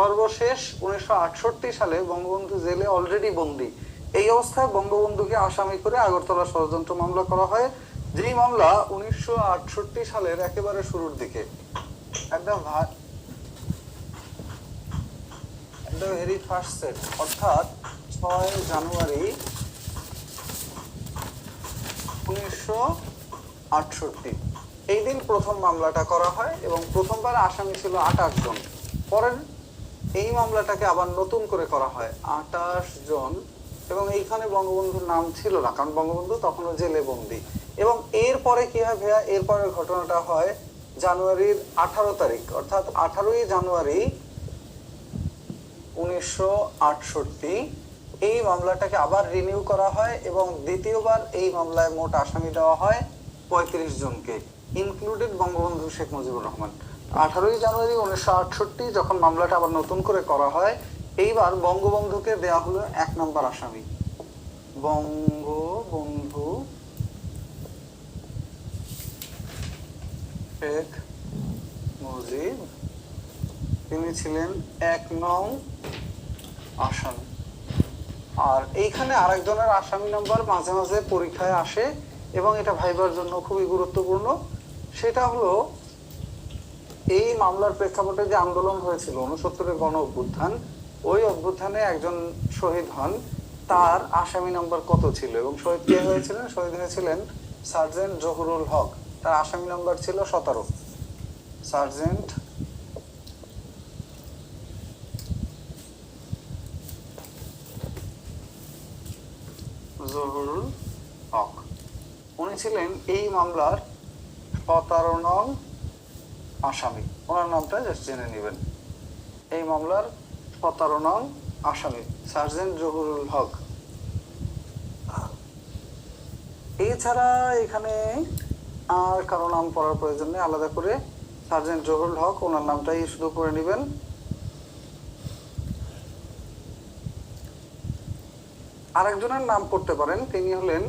সর্বশেষ 1968 সালে বঙ্গবন্ধু জেলে অলরেডি বন্দী। এই অবস্থায় বঙ্গবন্ধুকে আসামি করে আগরতলা ষড়যন্ত্র মামলা করা হয়, যেই মামলা 1968 সালের একেবারে শুরুর দিকে একটা ভেরি ফার্স্ট সেট, অর্থাৎ 6 জানুয়ারি 1968 এই দিন প্রথম মামলাটা করা হয় এবং প্রথমবার আসামি ছিল 28 জন। পরের এই মামলাটাকে আবার নতুন করে করা হয় 28 জন, এবং এইখানে বঙ্গবন্ধুর নাম ছিল না, কারণ বঙ্গবন্ধু তখনও জেলে বন্দী। এবং এরপরে কি হয় ভাইয়া, এরপরের ঘটনাটা হয় জানুয়ারির 18 তারিখ, অর্থাৎ 18ই জানুয়ারি 1968 এই মামলাটাকে আবার রিনিউ করা হয় এবং দ্বিতীয়বার এই মামলায় মোট আসামি দেওয়া হয় 35 জনকে, ইনক্লুডেড বঙ্গবন্ধু শেখ মুজিবুর রহমান। 18ই জানুয়ারি 1968 যখন মামলাটা আবার নতুন করে করা হয়, এইবার বঙ্গবন্ধুকে দেয়া হলো 1 নম্বর আসামি। বঙ্গবন্ধু শেখ মুজিব তিনি ছিলেন 1 নং আসামি। আর এইখানে আরেকজনের আসামি নাম্বার মাঝে মাঝে পরীক্ষায় আসে এবং এটা ভাইবার জন্য খুবই গুরুত্বপূর্ণ। সেটা হলো এই মামলার প্রেক্ষাপটে যে আন্দোলন হয়েছিল 69-এর গণ অভ্যুত্থান, ওই অভ্যুত্থানে একজন শহীদ হন, তার আসামি নাম্বার কত ছিল এবং শহীদ কে হয়েছিলেন? শহীদ হয়েছিলেন সার্জেন্ট জহুরুল হক, তার আসামি নাম্বার ছিল 17। সার্জেন্ট জহুরুল হক, উনি ছিলেন এই মামলার 17 নং আসামি। ওনার নামটা জাস্ট জেনে নেবেন। এই মামলার 17 নং আসামি সার্জেন্ট জহুরুল হক। এছাড়া এখানে আর কারো নাম পড়ার প্রয়োজন নেই, আলাদা করে সার্জেন্ট জহুরুল হক ওনার নামটাই শুধু পড়ে নেবেন। আরেকজনের নাম পড়তে পারেন, তিনি হলেন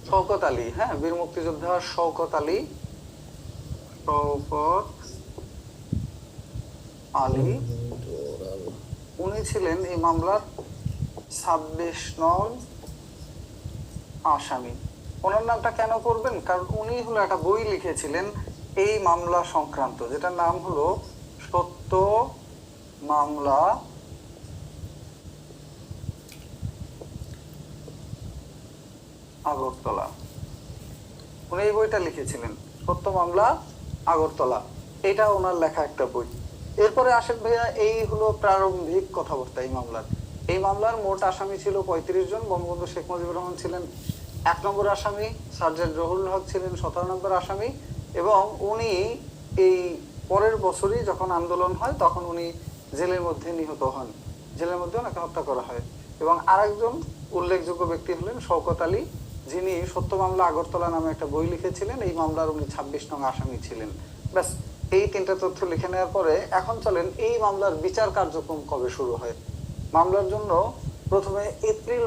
শওকত আলী। হ্যাঁ, বীর মুক্তিযোদ্ধা শওকত আলী। শওকত আলী উনি ছিলেন এই মামলার 26 নং আসামি। ওনার নামটা কেন করবেন? কারণ উনি হলো একটা বই লিখেছিলেন এই মামলা সংক্রান্ত, যেটার নাম হলো সত্য মামলা আগরতলা। উনি এই বইটা লিখেছিলেন সত্য মামলা আগরতলা, এটা ওনার লেখা একটা বই। এরপরে আসেন ভাইয়া, এই হলো প্রারম্ভিক কথাবার্তা এই মামলার। এই মামলার মোট আসামি ছিল 35 জন। বঙ্গবন্ধু শেখ মুজিবুর রহমান ছিলেন 1 নম্বর আসামি, সার্জেন্ট জহুরুল হক ছিলেন 17 নম্বর আসামি, এবং উনি এই পরের বছরই যখন আন্দোলন হয় তখন উনি জেলের মধ্যে নিহত হন, জেলের মধ্যে ওনাকে হত্যা করা হয়। এবং আরেকজন উল্লেখযোগ্য ব্যক্তি হলেন শওকত আলী, যিনি সত্য মামলা আগরতলা নামে একটা বই লিখেছিলেন। এই মামলার উনি 26 নং আসামি ছিলেন। ব্যাস, এই 3টা তথ্য লিখে নেওয়ার পরে এখন চলেন এই মামলার বিচার কার্যক্রম কবে শুরু হয়। মামলার জন্য প্রথমে এপ্রিল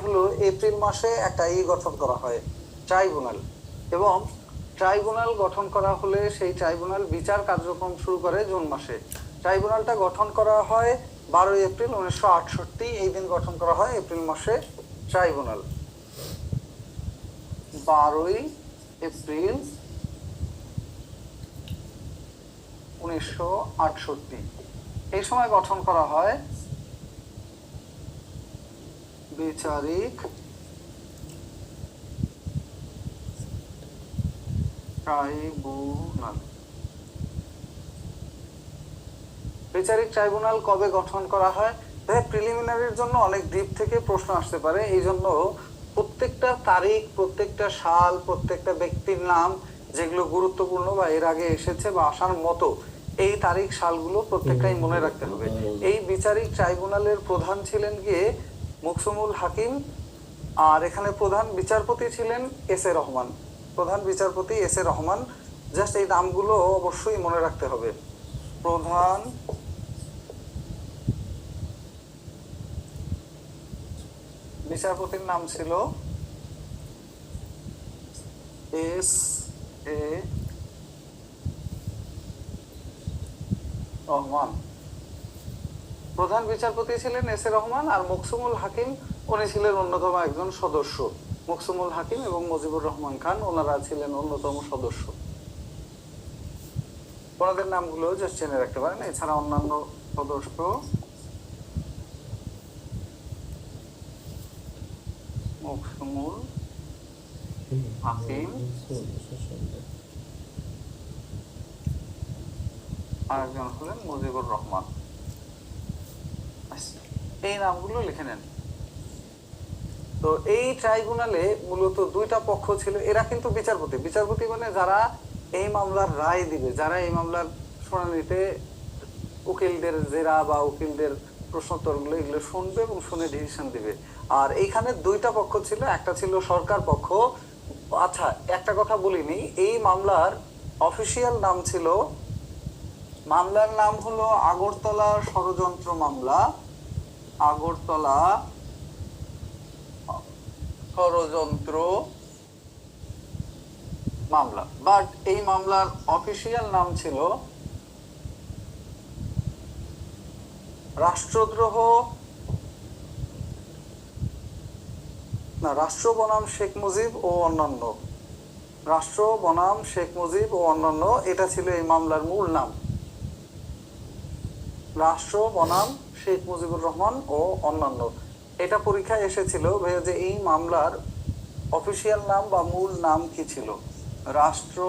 হলো এপ্রিল মাসে একটা গঠন করা হয়, ট্রাইব্যুনাল। এবং ট্রাইব্যুনাল গঠন করা হলে সেই ট্রাইব্যুনাল বিচার কার্যক্রম শুরু করে জুন মাসে। ট্রাইব্যুনালটা গঠন করা হয় 12 এপ্রিল 1968, এই দিন গঠন করা হয় এপ্রিল মাসে ট্রাইব্যুনাল। 12 এপ্রিল 1968 এই সময় গঠন করা হয় বিচারিক ট্রাইব্যুনাল। বিচারিক ট্রাইব্যুনাল কবে গঠন করা হয়? প্রিলিমিনারির জন্য অনেক দিক থেকে প্রশ্ন আসতে পারে, এই জন্য প্রত্যেকটা তারিখ, প্রত্যেকটা সাল, প্রত্যেকটা ব্যক্তির নাম যেগুলো গুরুত্বপূর্ণ বা এর আগে এসেছে বা আসার মতো, এই তারিখ সালগুলো প্রত্যেকটাই মনে রাখতে হবে। এই বিচারিক ট্রাইব্যুনালের প্রধান ছিলেন গিয়ে মুকসুমুল হাকিম, আর এখানে প্রধান বিচারপতি ছিলেন এস এ রহমান। প্রধান বিচারপতি এস এ রহমান, জাস্ট এই নামগুলো অবশ্যই মনে রাখতে হবে। প্রধান বিচারপতির নাম ছিল এস এ রহমান। প্রধান বিচারপতি ছিলেন এস এ রহমান, আর মকসুমুল হাকিম উনি ছিলেন অন্যতম একজন সদস্য। মকসুমুল হাকিম এবং মুজিবুর রহমান খান ওনারা ছিলেন অন্যতম সদস্য। ওনাদের নামগুলো জাস্ট জেনে রাখতে পারেন। এছাড়া অন্যান্য সদস্য মকসুমুল হাকিম, আরেকজন হলেন মুজিবুর রহমান। এই নামগুলো লিখে নেন। তো এই ট্রাইব্যুনালে মূলত দুইটা পক্ষ ছিল। এরা কিন্তু বিচারপতি, বিচারপতি মানে যারা এই মামলার রায় দিবে, যারা এই মামলার শুনানিতে উকিলদের জেরা বা উকিলদের প্রশ্নোত্তরগুলো এগুলো শুনবে এবং শুনে ডিসিশন দিবে। আর এইখানে দুইটা পক্ষ ছিল, একটা ছিল সরকার পক্ষ। আচ্ছা, একটা কথা বলিনি, এই মামলার অফিসিয়াল নাম ছিল, মামলার নাম হলো আগরতলা ষড়যন্ত্র মামলা, আগরতলা ষড়যন্ত্র মামলা। বাট এই মামলার অফিসিয়াল নাম ছিল রাষ্ট্রদ্রোহ, না, রাষ্ট্র বনাম শেখ মুজিব ও অন্যান্য, রাষ্ট্র বনাম শেখ মুজিব ও অন্যান্য, এটা ছিল এই মামলার মূল নাম, রাষ্ট্র বনাম শেখ মুজিবুর রহমান ও অন্যান্য। এটা পরীক্ষায় এসেছিল ভাইয়া যে এই মামলার অফিসিয়াল নাম বা মূল নাম কি ছিল। রাষ্ট্র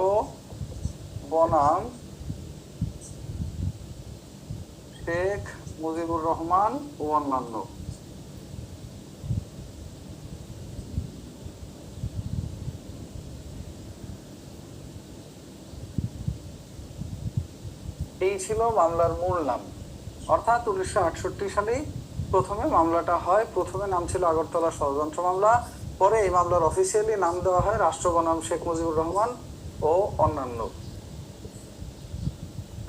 বনাম শেখ মুজিবুর রহমান ও অন্যান্য। এই ছিল মামলার মূল নাম। অর্থাৎ 1968 সালেই প্রথমে মামলাটা হয়। প্রথমে নাম ছিল আগরতলা ষড়যন্ত্র মামলা, পরে এই মামলার অফিসিয়ালি নাম দেওয়া হয় রাষ্ট্র বনাম শেখ মুজিবুর রহমান ও অন্যান্য।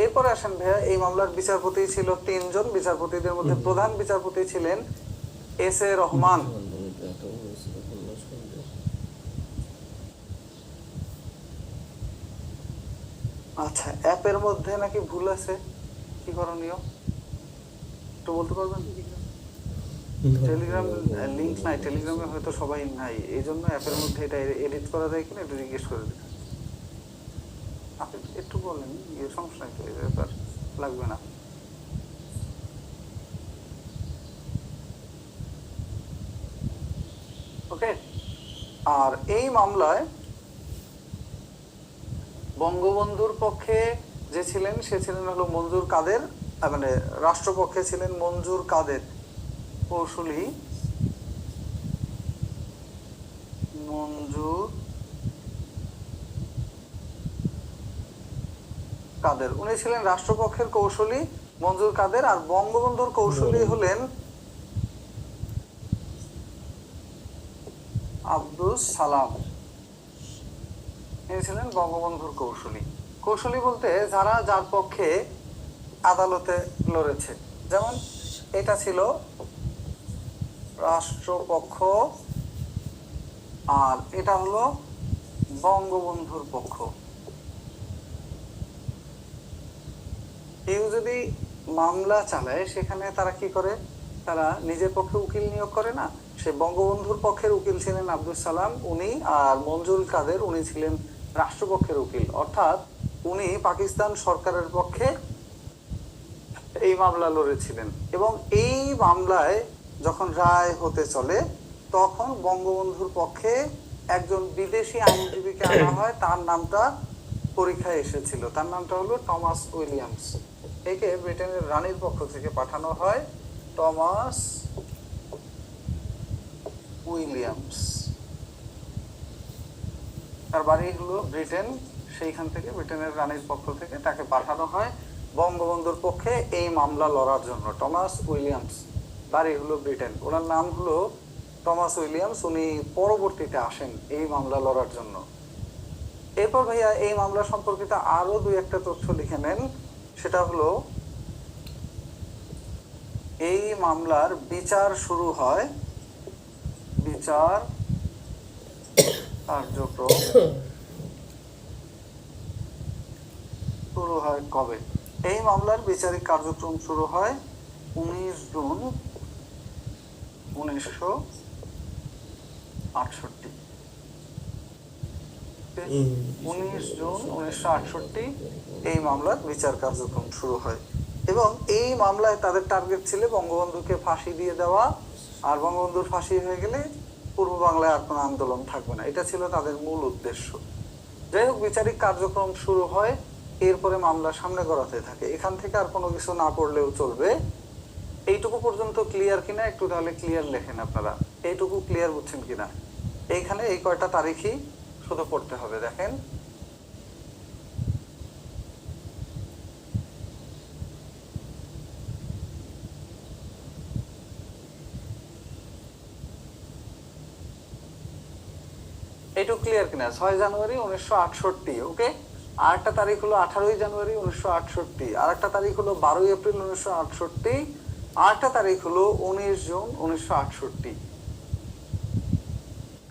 এরপরে আসেন ভাইয়া, এই মামলার বিচারপতি ছিল 3 জন। বিচারপতিদের মধ্যে প্রধান বিচারপতি ছিলেন এস এ রহমান। আচ্ছা, অ্যাপের মধ্যে নাকি ভুল আছে, কি করণীয় একটু বলতে পারবেন? টেলিগ্রাম লিংক নাই, টেলিগ্রামে হয়তো সবাই নাই, এই জন্য অ্যাপের মধ্যে এটা এডিট করা যায় কিনা একটু জিজ্ঞেস করে দিন। আপনি একটু বলেন, সমস্যা নেই, এই ব্যাপার লাগবে না। ওকে। আর এই মামলায় বঙ্গবন্ধুর পক্ষে যে ছিলেন সে ছিলেন হলো মঞ্জুর কাদের, মানে রাষ্ট্রপক্ষে ছিলেন মঞ্জুর কাদের কৌশলী, মঞ্জুর কাদের, উনি ছিলেন রাষ্ট্রপক্ষের কৌশলী মঞ্জুর কাদের। আর বঙ্গবন্ধুর কৌশলী হলেন আব্দুস সালাম, ইনি ছিলেন বঙ্গবন্ধুর কৌশলী। কৌশলী বলতে যারা যার পক্ষে আদালতে লড়েছে। যেমন এটা ছিল রাষ্ট্রপক্ষ আর এটা হলো বঙ্গবন্ধুর পক্ষ। কেউ যদি মামলা চালায় সেখানে তারা কি করে, তারা নিজের পক্ষে উকিল নিয়োগ করে না। সে বঙ্গবন্ধুর পক্ষের উকিল ছিলেন আব্দুস সালাম উনি, আর মঞ্জুর কাদের উনি ছিলেন রাষ্ট্রপক্ষের উকিল। অর্থাৎ উনি পাকিস্তান সরকারের পক্ষে এই মামলা লড়েছিলেন। এবং এই মামলায় যখন রায় হতে চলে তখন বঙ্গবন্ধুর পক্ষে একজন বিদেশি আইনজীবীকে আনা হয়, তার নামটা পরীক্ষায় এসেছিল, তার নামটা হলো টমাস উইলিয়ামস। একে ব্রিটেনের রানীর পক্ষ থেকে পাঠানো হয়, টমাস উইলিয়ামস। তার বাড়ি হলো ব্রিটেন, সেইখান থেকে ব্রিটেনের রানীর পক্ষ থেকে তাকে পাঠানো হয় বঙ্গবন্ধুর পক্ষে এই মামলা লড়ার জন্য। টমাস উইলিয়ামস, বাড়ি হলো ব্রিটেন, ওনার নাম হলো টমাস উইলিয়ামস। উনি পরবর্তীতে আসেন এই মামলা লড়ার জন্য। এরপর ভাইয়া এই মামলা সম্পর্কিত আরো 2-1টা তথ্য লিখে নেন। সেটা হলো এই মামলার বিচার শুরু হয়, বিচার কার্যক্রম শুরু হয় কবে? এই মামলার বিচারিক কার্যক্রম শুরু হয় 19 জুন 1968। 19 জুন 1968 এই মামলার বিচার কার্যক্রম শুরু হয় এবং এই মামলায় তাদের টার্গেট ছিল বঙ্গবন্ধুকে ফাঁসি দিয়ে দেওয়া, আর বঙ্গবন্ধুর ফাঁসি হয়ে গেলে পূর্ব বাংলায় আর কোনো আন্দোলন থাকবে না, এটা ছিল তাদের মূল উদ্দেশ্য। যাই হোক, বিচারিক কার্যক্রম শুরু হয়, এরপরে মামলা সামনে গড়াতে থাকে। এখান থেকে আর কোনো কিছু না পড়লেও চলবে। এইটুকু পর্যন্ত ক্লিয়ার কিনা একটু তাহলে ক্লিয়ার লেখেন আপনারা, এইটুকু ক্লিয়ার বুঝছেন কিনা। এইখানে এই কয়টা তারিখই শুধু পড়তে হবে। দেখেন, এইটুকু ক্লিয়ার কিনা। 6 জানুয়ারি 1968, ওকে। আর একটা তারিখ হলো 18 জানুয়ারি 1968, আর একটা তারিখ হলো 12 এপ্রিল 1968, আর একটা তারিখ হলো 19 জুন 1968।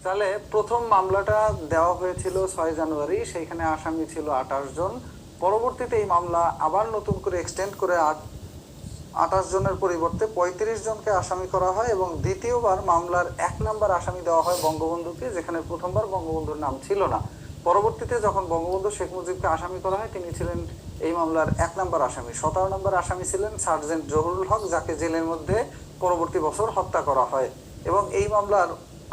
তাহলে প্রথম মামলাটা দেওয়া হয়েছিল 6 জানুয়ারি, সেইখানে আসামি ছিল 28 জন। পরবর্তীতে এই মামলা আবার নতুন করে এক্সটেন্ড করে 28 জনের পরিবর্তে 35 জনকে আসামি করা হয় এবং দ্বিতীয়বার মামলার 1 নম্বর আসামি দেওয়া হয় বঙ্গবন্ধুকে, যেখানে প্রথমবার বঙ্গবন্ধুর নাম ছিল না। পরবর্তীতে যখন বঙ্গবন্ধু শেখ মুজিবকে আসামি করা হয়, তিনি ছিলেন এই মামলার 1 নম্বর আসামি। 17 নম্বর আসামি ছিলেন সার্জেন্ট জহুরুল হক, যাকে জেলের মধ্যে পরবর্তী বছর হত্যা করা হয়। এবং এই মামলার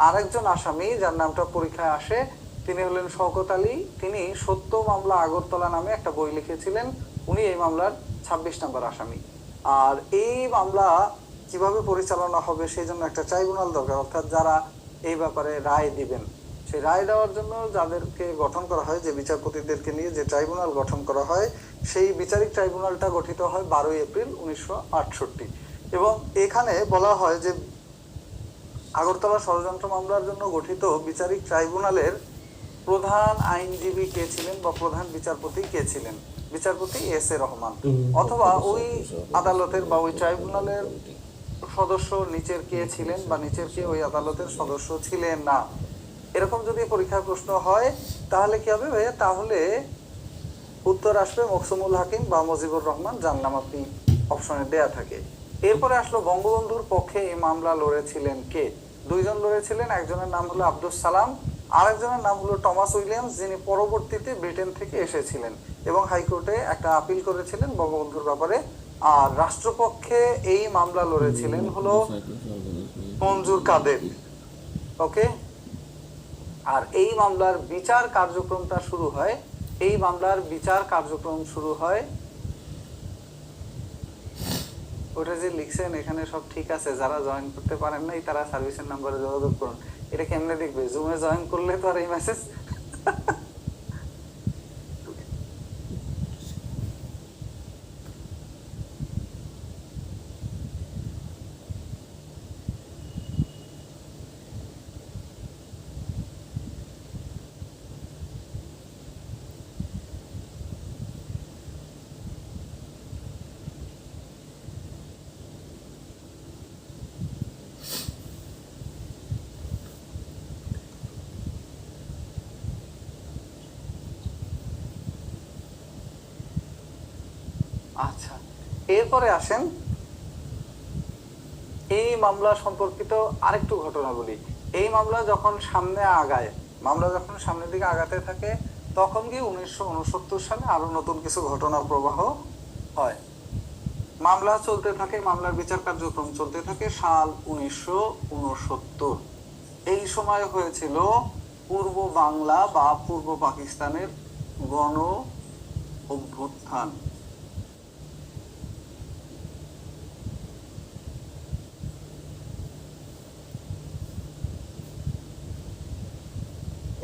আরেকজন আসামি যার নামটা পরীক্ষায় আসে, তিনি হলেন শওকত আলী। তিনি সত্য মামলা আগরতলা নামে একটা বই লিখেছিলেন, উনি এই মামলার 26 নম্বর আসামি। আর এই মামলা কিভাবে পরিচালনা হবে সেই জন্য একটা ট্রাইব্যুনাল দরকার, অর্থাৎ যারা এই ব্যাপারে রায় দিবেন। সেই রায় দেওয়ার জন্য যাদেরকে গঠন করা হয়, যে বিচারপতিদেরকে নিয়ে যে ট্রাইব্যুনাল গঠন করা হয়, সেই বিচারিক ট্রাইব্যুনালটা গঠিত হয় 12 এপ্রিল 1968। এবং এখানে বলা হয় যে আগরতলা ষড়যন্ত্র মামলার জন্য গঠিত বিচারিক ট্রাইব্যুনালের প্রধান আইনজীবী কে ছিলেন বা প্রধান বিচারপতি কে ছিলেন? বিচারপতি এস এ রহমান। অথবা ওই আদালতের বা ওই ট্রাইব্যুনালের সদস্য নিচের কে ছিলেন বা নিচের কে ওই আদালতের সদস্য ছিলেন না। এরকম যদি পরীক্ষার প্রশ্ন হয় তাহলে কি হবে ভাইয়া? তাহলে উত্তর আসবে মকসুমুল হাকিম বা মুজিবুর রহমান, যার নাম আপনি অপশনে দেয়া থাকে। এরপরে আসলো বঙ্গবন্ধুর পক্ষে এই মামলা লড়েছিলেন কে? 2 জন লড়েছিলেন। একজনের নাম হলো আব্দুস সালাম, আরেকজনের নাম হলো টমাস উইলিয়ামস, যিনি পরবর্তীতে ব্রিটেন থেকে এসেছিলেন এবং হাইকোর্টে একটা আপিল করেছিলেন বঙ্গবন্ধুর ব্যাপারে। আর রাষ্ট্রপক্ষে এই মামলা লড়েছিলেন হলো মঞ্জুর কাদের, ওকে। আর এই মামলার বিচার কার্যক্রমটা শুরু হয়, এই মামলার বিচার কার্যক্রম শুরু হয়, ওটা যে লিখছেন এখানে সব ঠিক আছে, যারা জয়েন করতে পারেন নাই তারা সার্ভিসের নাম্বারে যোগাযোগ করুন। এটা কেমনে দেখবে? জুমে জয়েন করলে তো আর এই মেসেজ আচ্ছা, এরপরে আসেন এই মামলা সম্পর্কিত আরেকটু ঘটনা বলি। এই মামলা যখন সামনে আগায়, মামলা যখন সামনের দিকে আগাতে থাকে, তখন কি 1969 সালে আরো নতুন কিছু ঘটনা প্রবাহ হয়। মামলা চলতে থাকে, মামলার বিচার কার্যক্রম চলতে থাকে। সাল 1969, এই সময় হয়েছিল পূর্ব বাংলা বা পূর্ব পাকিস্তানের গণ অভ্যুত্থান।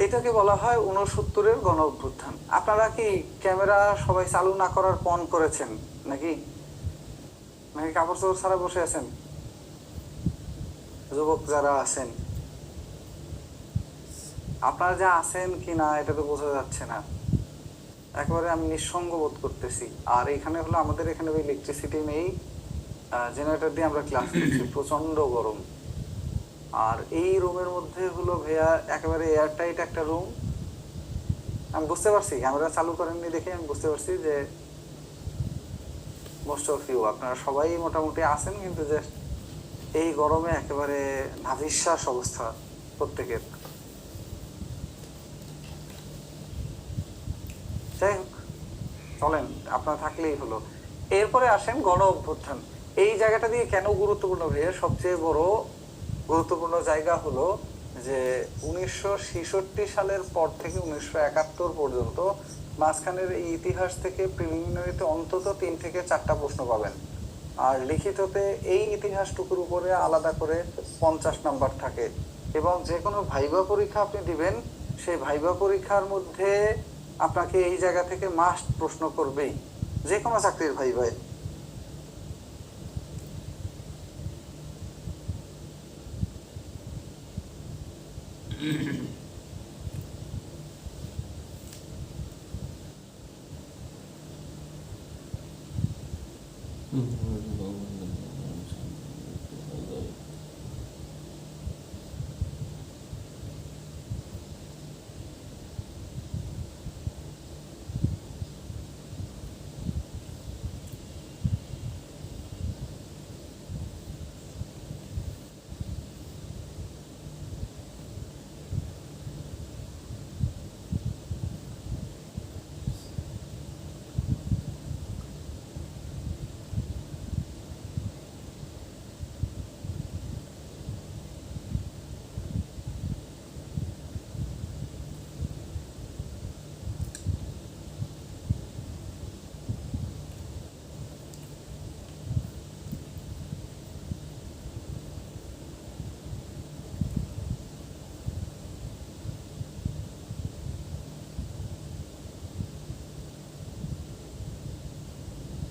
এটাকে বলা হয় 69-এর গণ অভ্যুত্থান। আপনারা কি ক্যামেরা সবাই চালু না করার পণ করেছেন নাকি? নাকি কাপড় চোপড় ছাড়া বসে আছেন? যুবক যারা আছেন, আপনারা যা আছেন কি না এটা তো বোঝা যাচ্ছে না। একেবারে আমি নিঃসঙ্গ বোধ করতেছি। আর এখানে হলো আমাদের এখানে ইলেকট্রিসিটি নেই, জেনারেটর দিয়ে আমরা ক্লাস করছি, প্রচন্ড গরম। আর এই রুমের মধ্যে হলো ভাইয়া একেবারে এয়ারটাইট একটা রুম। আমি বুঝতে পারছি ক্যামেরা চালু করেননি দেখে আমি বুঝতে পারছি যে মোস্ট অফ ইউ আপনারা সবাই মোটামুটি আছেন, কিন্তু জাস্ট এই গরমে একেবারে নাভিশ্বাস অবস্থা প্রত্যেকের। যাই হোক, চলেন, আপনারা থাকলেই হলো। এরপরে আসেন গণ অভ্যুত্থান। এই জায়গাটা দিয়ে কেন গুরুত্বপূর্ণ ভাইয়া? সবচেয়ে বড় গুরুত্বপূর্ণ জায়গা হলো যে 1966 সালের পর থেকে 1971 পর্যন্ত মাঝখানের এই ইতিহাস থেকে প্রিলিমিনারিতে অন্তত 3 থেকে 4টা প্রশ্ন পাবেন, আর লিখিততে এই ইতিহাসটুকুর উপরে আলাদা করে 50 নাম্বার থাকে। এবং যে কোনো ভাইবা পরীক্ষা আপনি দিবেন, সেই ভাইবা পরীক্ষার মধ্যে আপনাকে এই জায়গা থেকে মাস্ট প্রশ্ন করবেই, যে কোনো চাকরির ভাইবায়।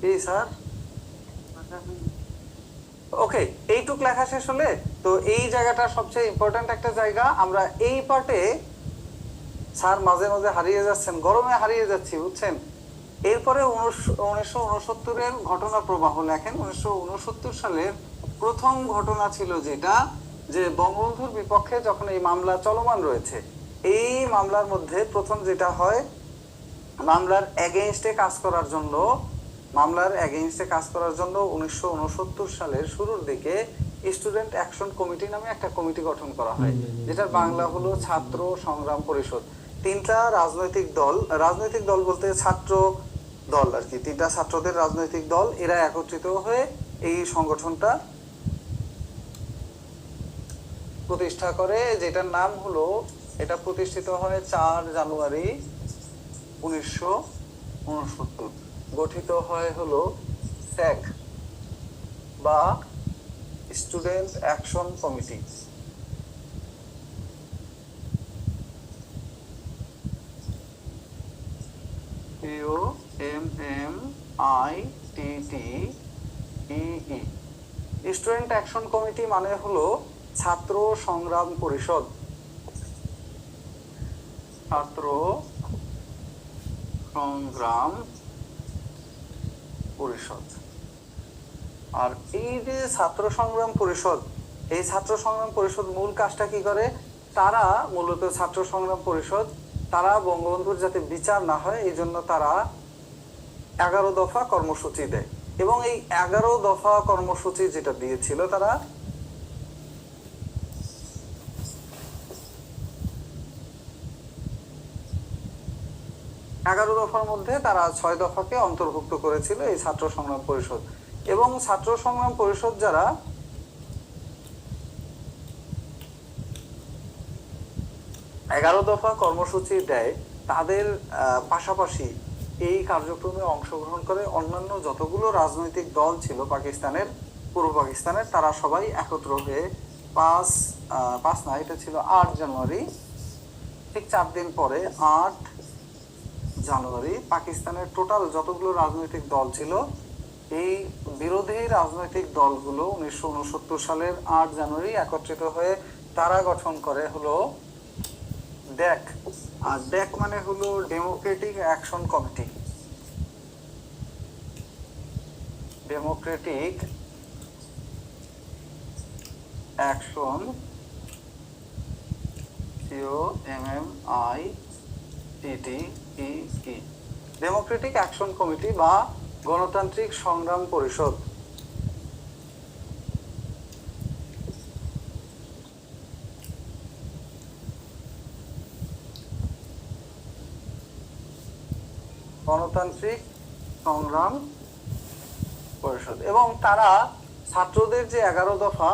এই স্যার, ওকে, এইটুক লেখা শেষ হলে তো এই জায়গাটা সবচেয়ে ইম্পর্ট্যান্ট একটা জায়গা। আমরা এই পার্টে স্যার মাঝে মাঝে হারিয়ে যাচ্ছেন, গরমে হারিয়ে যাচ্ছি, বুঝছেন। এরপরে 1969-এর ঘটনা প্রবাহ লেখেন। 1969 সালের প্রথম ঘটনা ছিল যেটা, যে বঙ্গবন্ধুর বিপক্ষে যখন এই মামলা চলমান রয়েছে, এই মামলার মধ্যে প্রথম যেটা হয়, মামলার এগেইনস্টে কাজ করার জন্য 1969 সালের শুরুর দিকে স্টুডেন্ট অ্যাকশন কমিটি নামে একটা কমিটি গঠন করা হয়, যেটার বাংলা হলো ছাত্র সংগ্রাম পরিষদ। 3টা রাজনৈতিক দল বলতে ছাত্র দল আর কি, 3টা ছাত্রদের রাজনৈতিক দল, এরা একত্রিত হয়ে এই সংগঠনটা প্রতিষ্ঠা করে, যেটার নাম হলো, এটা প্রতিষ্ঠিত হয় 4 জানুয়ারি 1969। গঠিত হয় হলো স্যাক বা student action committee. STUDENT student action committee মানে হলো ছাত্র সংগ্রাম পরিষদ। ছাত্র সংগ্রাম পরিষদ। আর এই যে ছাত্র সংগ্রাম পরিষদ, এই ছাত্র সংগ্রাম পরিষদ মূল কাজটা কি করে? তারা মূলত ছাত্র সংগ্রাম পরিষদ, তারা বঙ্গবন্ধুর যাতে বিচার না হয় এই জন্য তারা 11 দফা কর্মসূচি দেয়। এবং এই 11 দফা কর্মসূচি যেটা দিয়েছিল, তারা 11 দফার মধ্যে তারা 6 দফাকে অন্তর্ভুক্ত করেছিল এই ছাত্র সংগ্রাম পরিষদ। এবং ছাত্র সংগ্রাম পরিষদ যারা 11 দফা কর্মসূচি দেয়, তাদের পাশাপাশি এই কার্যক্রমে অংশগ্রহণ করে অন্যান্য যতগুলো রাজনৈতিক দল ছিল পাকিস্তানের, পূর্ব পাকিস্তানের, তারা সবাই একত্র হয়ে 8 জানুয়ারি, ঠিক 4 দিন পরে 8 জানুয়ারি পাকিস্তানের টোটাল যতগুলো রাজনৈতিক দল ছিল, এই বিরোধী রাজনৈতিক দলগুলো 1969 সালের 8 জানুয়ারি একত্রিত হয়ে তারা গঠন করে হলো ডেক। আর ডেক মানে হলো Democratic action committee. Democratic action, COMMITTEE, Democratic action committee বা গণতান্ত্রিক সংগ্রাম পরিষদ। গণতান্ত্রিক সংগ্রাম পরিষদ। এবং তারা ছাত্রদের যে 11 দফা,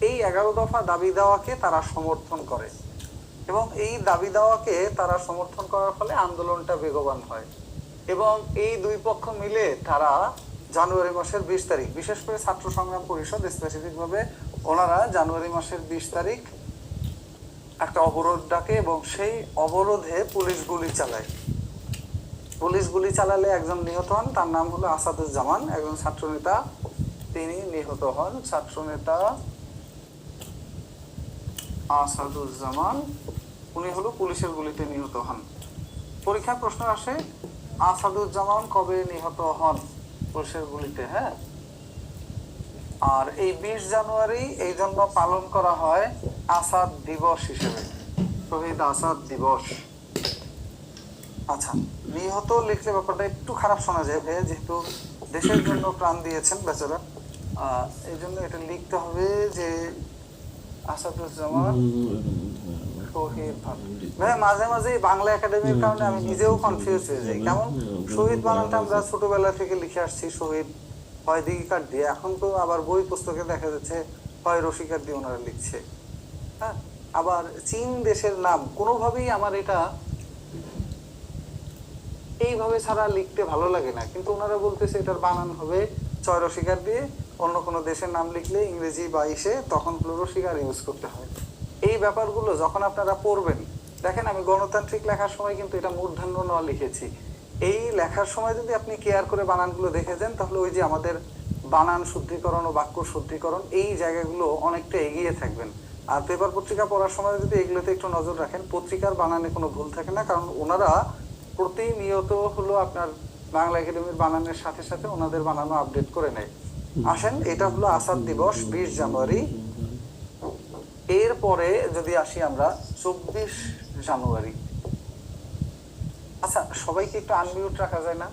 এই 11 দফা দাবি দেওয়াকে তারা সমর্থন করে এবং এই দাবি দেওয়াকে তারা সমর্থন করার ফলে আন্দোলনটা বেগবান হয়। এবং এই দুই পক্ষ মিলে তারা জানুয়ারি মাসের 20 তারিখ, বিশেষ করে ছাত্র সংগ্রাম পরিষদ স্পেসিফিক ভাবে ওনারা জানুয়ারি মাসের 20 তারিখ একটা অবরোধ ডাকে এবং সেই অবরোধে পুলিশ গুলি চালায়। পুলিশ গুলি চালালে একজন নিহত হন, তার নাম হলো আসাদুজ্জামান, একজন ছাত্রনেতা, তিনি নিহত হন। ছাত্রনেতা আসাদুজ্জামান উনি হলো পুলিশের গুলিতে নিহত হন। পরীক্ষায় প্রশ্ন আসে আসাদুজ্জামান কবে নিহত হন পুলিশের গুলিতে? হ্যাঁ, আর এই 20 জানুয়ারি এই জন্য পালন করা হয় আসাদ দিবস হিসেবে, শহীদ আসাদ দিবস। আচ্ছা, নিহত লিখলে ব্যাপারটা একটু খারাপ শোনা যায় ভাইয়া, যেহেতু দেশের জন্য প্রাণ দিয়েছেন বেচারা, এই জন্য এটা লিখতে হবে যে আসাদুজ্জামান শহীদ। ভাইয়া মাঝে মাঝে বাংলা একাডেমির কারণে আমি নিজেও কনফিউজ হয়ে যাই, কেমন শহীদ বানানটা আমরা ছোটবেলা থেকে লিখে আসছি শহীদ হয় দিঘিকার দিয়ে, এখন তো আবার বই পুস্তকে দেখা যাচ্ছে হয় রসিকার দিয়ে ওনারা লিখছে। হ্যাঁ, আবার চীন দেশের নাম কোনোভাবেই আমার এটা এইভাবে ছাড়া লিখতে ভালো লাগে না, কিন্তু ওনারা বলতেছে এটার বানান হবে ছয় রসিকার দিয়ে, অন্য কোনো দেশের নাম লিখলে ইংরেজি বা ইসে তখন রসিকার ইউজ করতে হয়। এই ব্যাপারগুলো যখন আপনারা পড়বেন, দেখেন আমি গণতান্ত্রিক লেখার সময় কিন্তু এটা মূর্ধন্য ন লিখেছি। এই লেখার সময় যদি আপনি কেয়ার করে বানানগুলো দেখে যান, তাহলে ওই যে আমাদের বানান শুদ্ধিকরণ ও বাক্য শুদ্ধিকরণ এই জায়গাগুলো অনেকটা এগিয়ে থাকবেন। আর পেপার পত্রিকা পড়ার সময় যদি এগুলোতে একটু নজর রাখেন, পত্রিকার বানানে কোনো ভুল থাকে না, কারণ ওনারা প্রতিনিয়ত হলো আপনার বাংলা একাডেমির বানানের সাথে সাথে ওনাদের বানানো আপডেট করে নেয়। আসেন, এটা হলো আসাদ দিবস 20 জানুয়ারি। এরপরে যদি আসি আমরা 24 জানুয়ারি। আচ্ছা, সবাইকে একটু আনমিউট রাখা যায় না?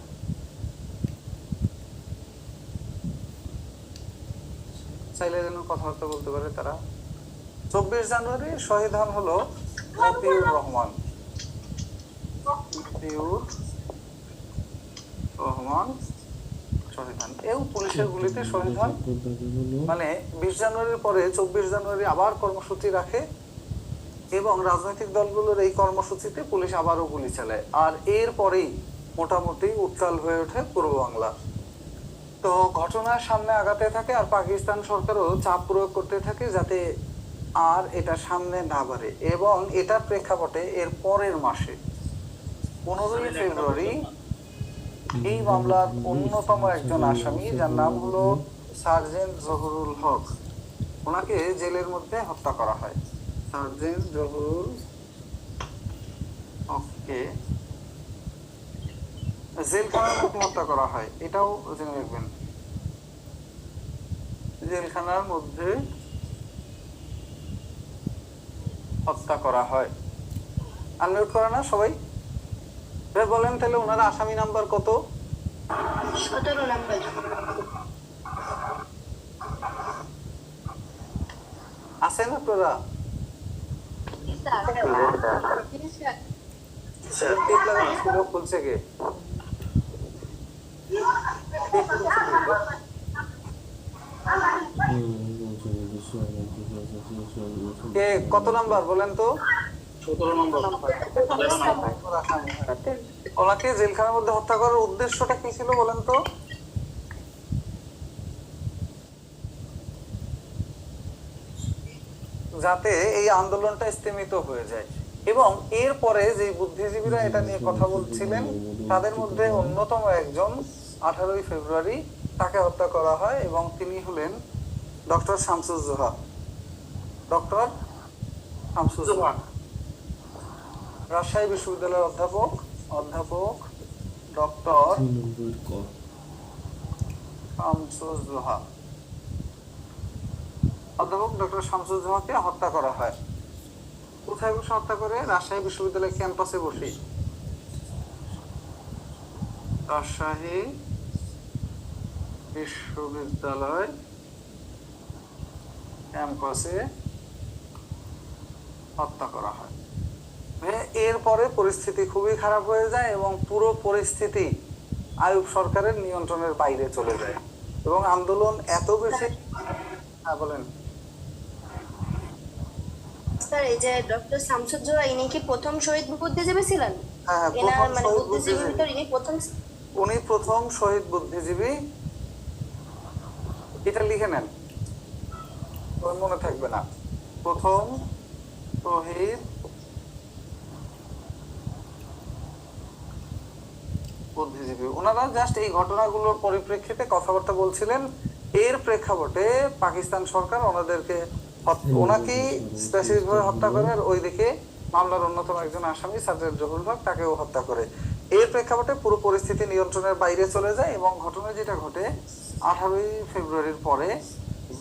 চাইলে যেন কথাবার্তা বলতে পারে তারা। 24 জানুয়ারি শহীদ হন হলো মতিউর রহমান। মতিউর রহমান শহীদ হন, এও পুলিশের গুলিতে শহীদ হন। মানে 20 জানুয়ারির পরে 24 জানুয়ারি আবার কর্মসূচি রাখে এবং রাজনৈতিক দলগুলোর এই কর্মসূচিতে পুলিশ আবারও গুলি চালায়। আর এরপরেই মোটামুটি উত্তাল হয়ে ওঠে পূর্ব বাংলা। তো ঘটনার সামনে আগাতে থাকে আর পাকিস্তান সরকারও চাপ প্রয়োগ করতে থাকে যাতে আর এটা সামনে না বাড়ে। এবং এটার প্রেক্ষাপটে এর পরের মাসে 15ই ফেব্রুয়ারি এই মামলার অন্যতম একজন আসামি, যার নাম হলো সার্জেন্ট জহুরুল হক, ওনাকে জেলের মধ্যে হত্যা করা হয়। সার্জেন্ট জহুরুল হককে জেলখানার মধ্যে হত্যা করা হয়, এটাও জেনে রাখবেন। জেলখানার মধ্যে হত্যা করা হয়। আনমিউট করা না সবাই? বলেন তাহলে ওনার আসামি নাম্বার কত? 17 নাম্বার। আছেন আপনারা? খুলছে কে? কত নাম্বার বলেন তো? 17 নম্বর। ওনাকে জেলখানার মধ্যে হত্যা করার উদ্দেশ্যটা কি ছিল বলেন তো? যাতে এই আন্দোলনটা স্থিমিত হয়ে যায়। এবং এরপরে যে বুদ্ধিজীবীরা এটা নিয়ে কথা বলছিলেন তাদের মধ্যে অন্যতম একজন 18ই ফেব্রুয়ারি তাকে হত্যা করা হয় এবং তিনি হলেন ডক্টর শামসুজ্জোহা। ডক্টর শামসুজ্জোহা রাজশাহী বিশ্ববিদ্যালয়ের অধ্যাপক ডক্টর শামসুজ্জোহা। অধ্যাপক ডক্টর শামসুজ্জোহাকে হত্যা করা হয়। কোথায় বসে হত্যা করে? রাজশাহী বিশ্ববিদ্যালয়ের ক্যাম্পাসে বসে। রাজশাহী বিশ্ববিদ্যালয় ক্যাম্পাসে হত্যা করা হয়। এরপরে পরিস্থিতি খুবই খারাপ হয়ে যায় এবং পুরো পরিস্থিতি আইয়ুব সরকারের নিয়ন্ত্রণের বাইরে চলে যায় এবং আন্দোলন এত বেশি। হ্যাঁ বলেন। স্যার এই যে ডক্টর শামসুজ্জোহা ইনি কি প্রথম শহীদ বুদ্ধিজীবী ছিলেন? হ্যাঁ, এনার প্রথম মানে শহীদ বুদ্ধিজীবীর বুদ্ধিজীবী। ভিতর ইনি প্রথম। উনি প্রথম শহীদ বুদ্ধিজীবী, এটা লিখে নেন, ওর মনে থাকবে না। প্রথম শহীদ বুদ্ধিজীবী। ওনারা জাস্ট এই ঘটনাগুলোর পরিপ্রেক্ষিতে কথাবার্তা বলছিলেন। এর প্রেক্ষাপটে পাকিস্তান সরকার ওনাদেরকে ওনাকে স্পেসিফিক ভাবে হত্যা করে, আর ওইদিকে মামলার অন্যতম একজন আসামি সাজ্জাদ জহুরুল হক তাকেও হত্যা করে। এর প্রেক্ষাপটে পুরো পরিস্থিতি নিয়ন্ত্রণের বাইরে চলে যায় এবং ঘটনা যেটা ঘটে 18ই ফেব্রুয়ারির পরে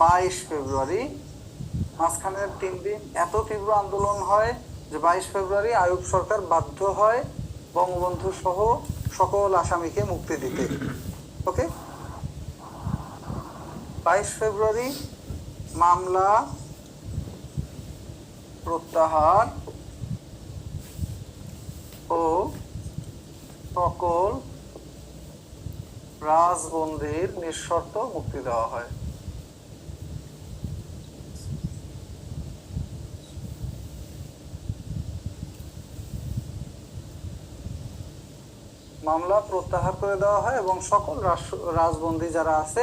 22 ফেব্রুয়ারি, মাঝখানের 3 দিন এত তীব্র আন্দোলন হয় যে 22 ফেব্রুয়ারি আইয়ুব সরকার বাধ্য হয় বঙ্গবন্ধু সহ সকল আসামিকে মুক্তি দিতে। ওকে, 22 ফেব্রুয়ারি মামলা প্রত্যাহার ও সকল রাজবন্দীর নিঃশর্ত মুক্তি দেওয়া হয়। মামলা প্রত্যাহার করে দেওয়া হয় এবং সকল রাজবন্দী যারা আছে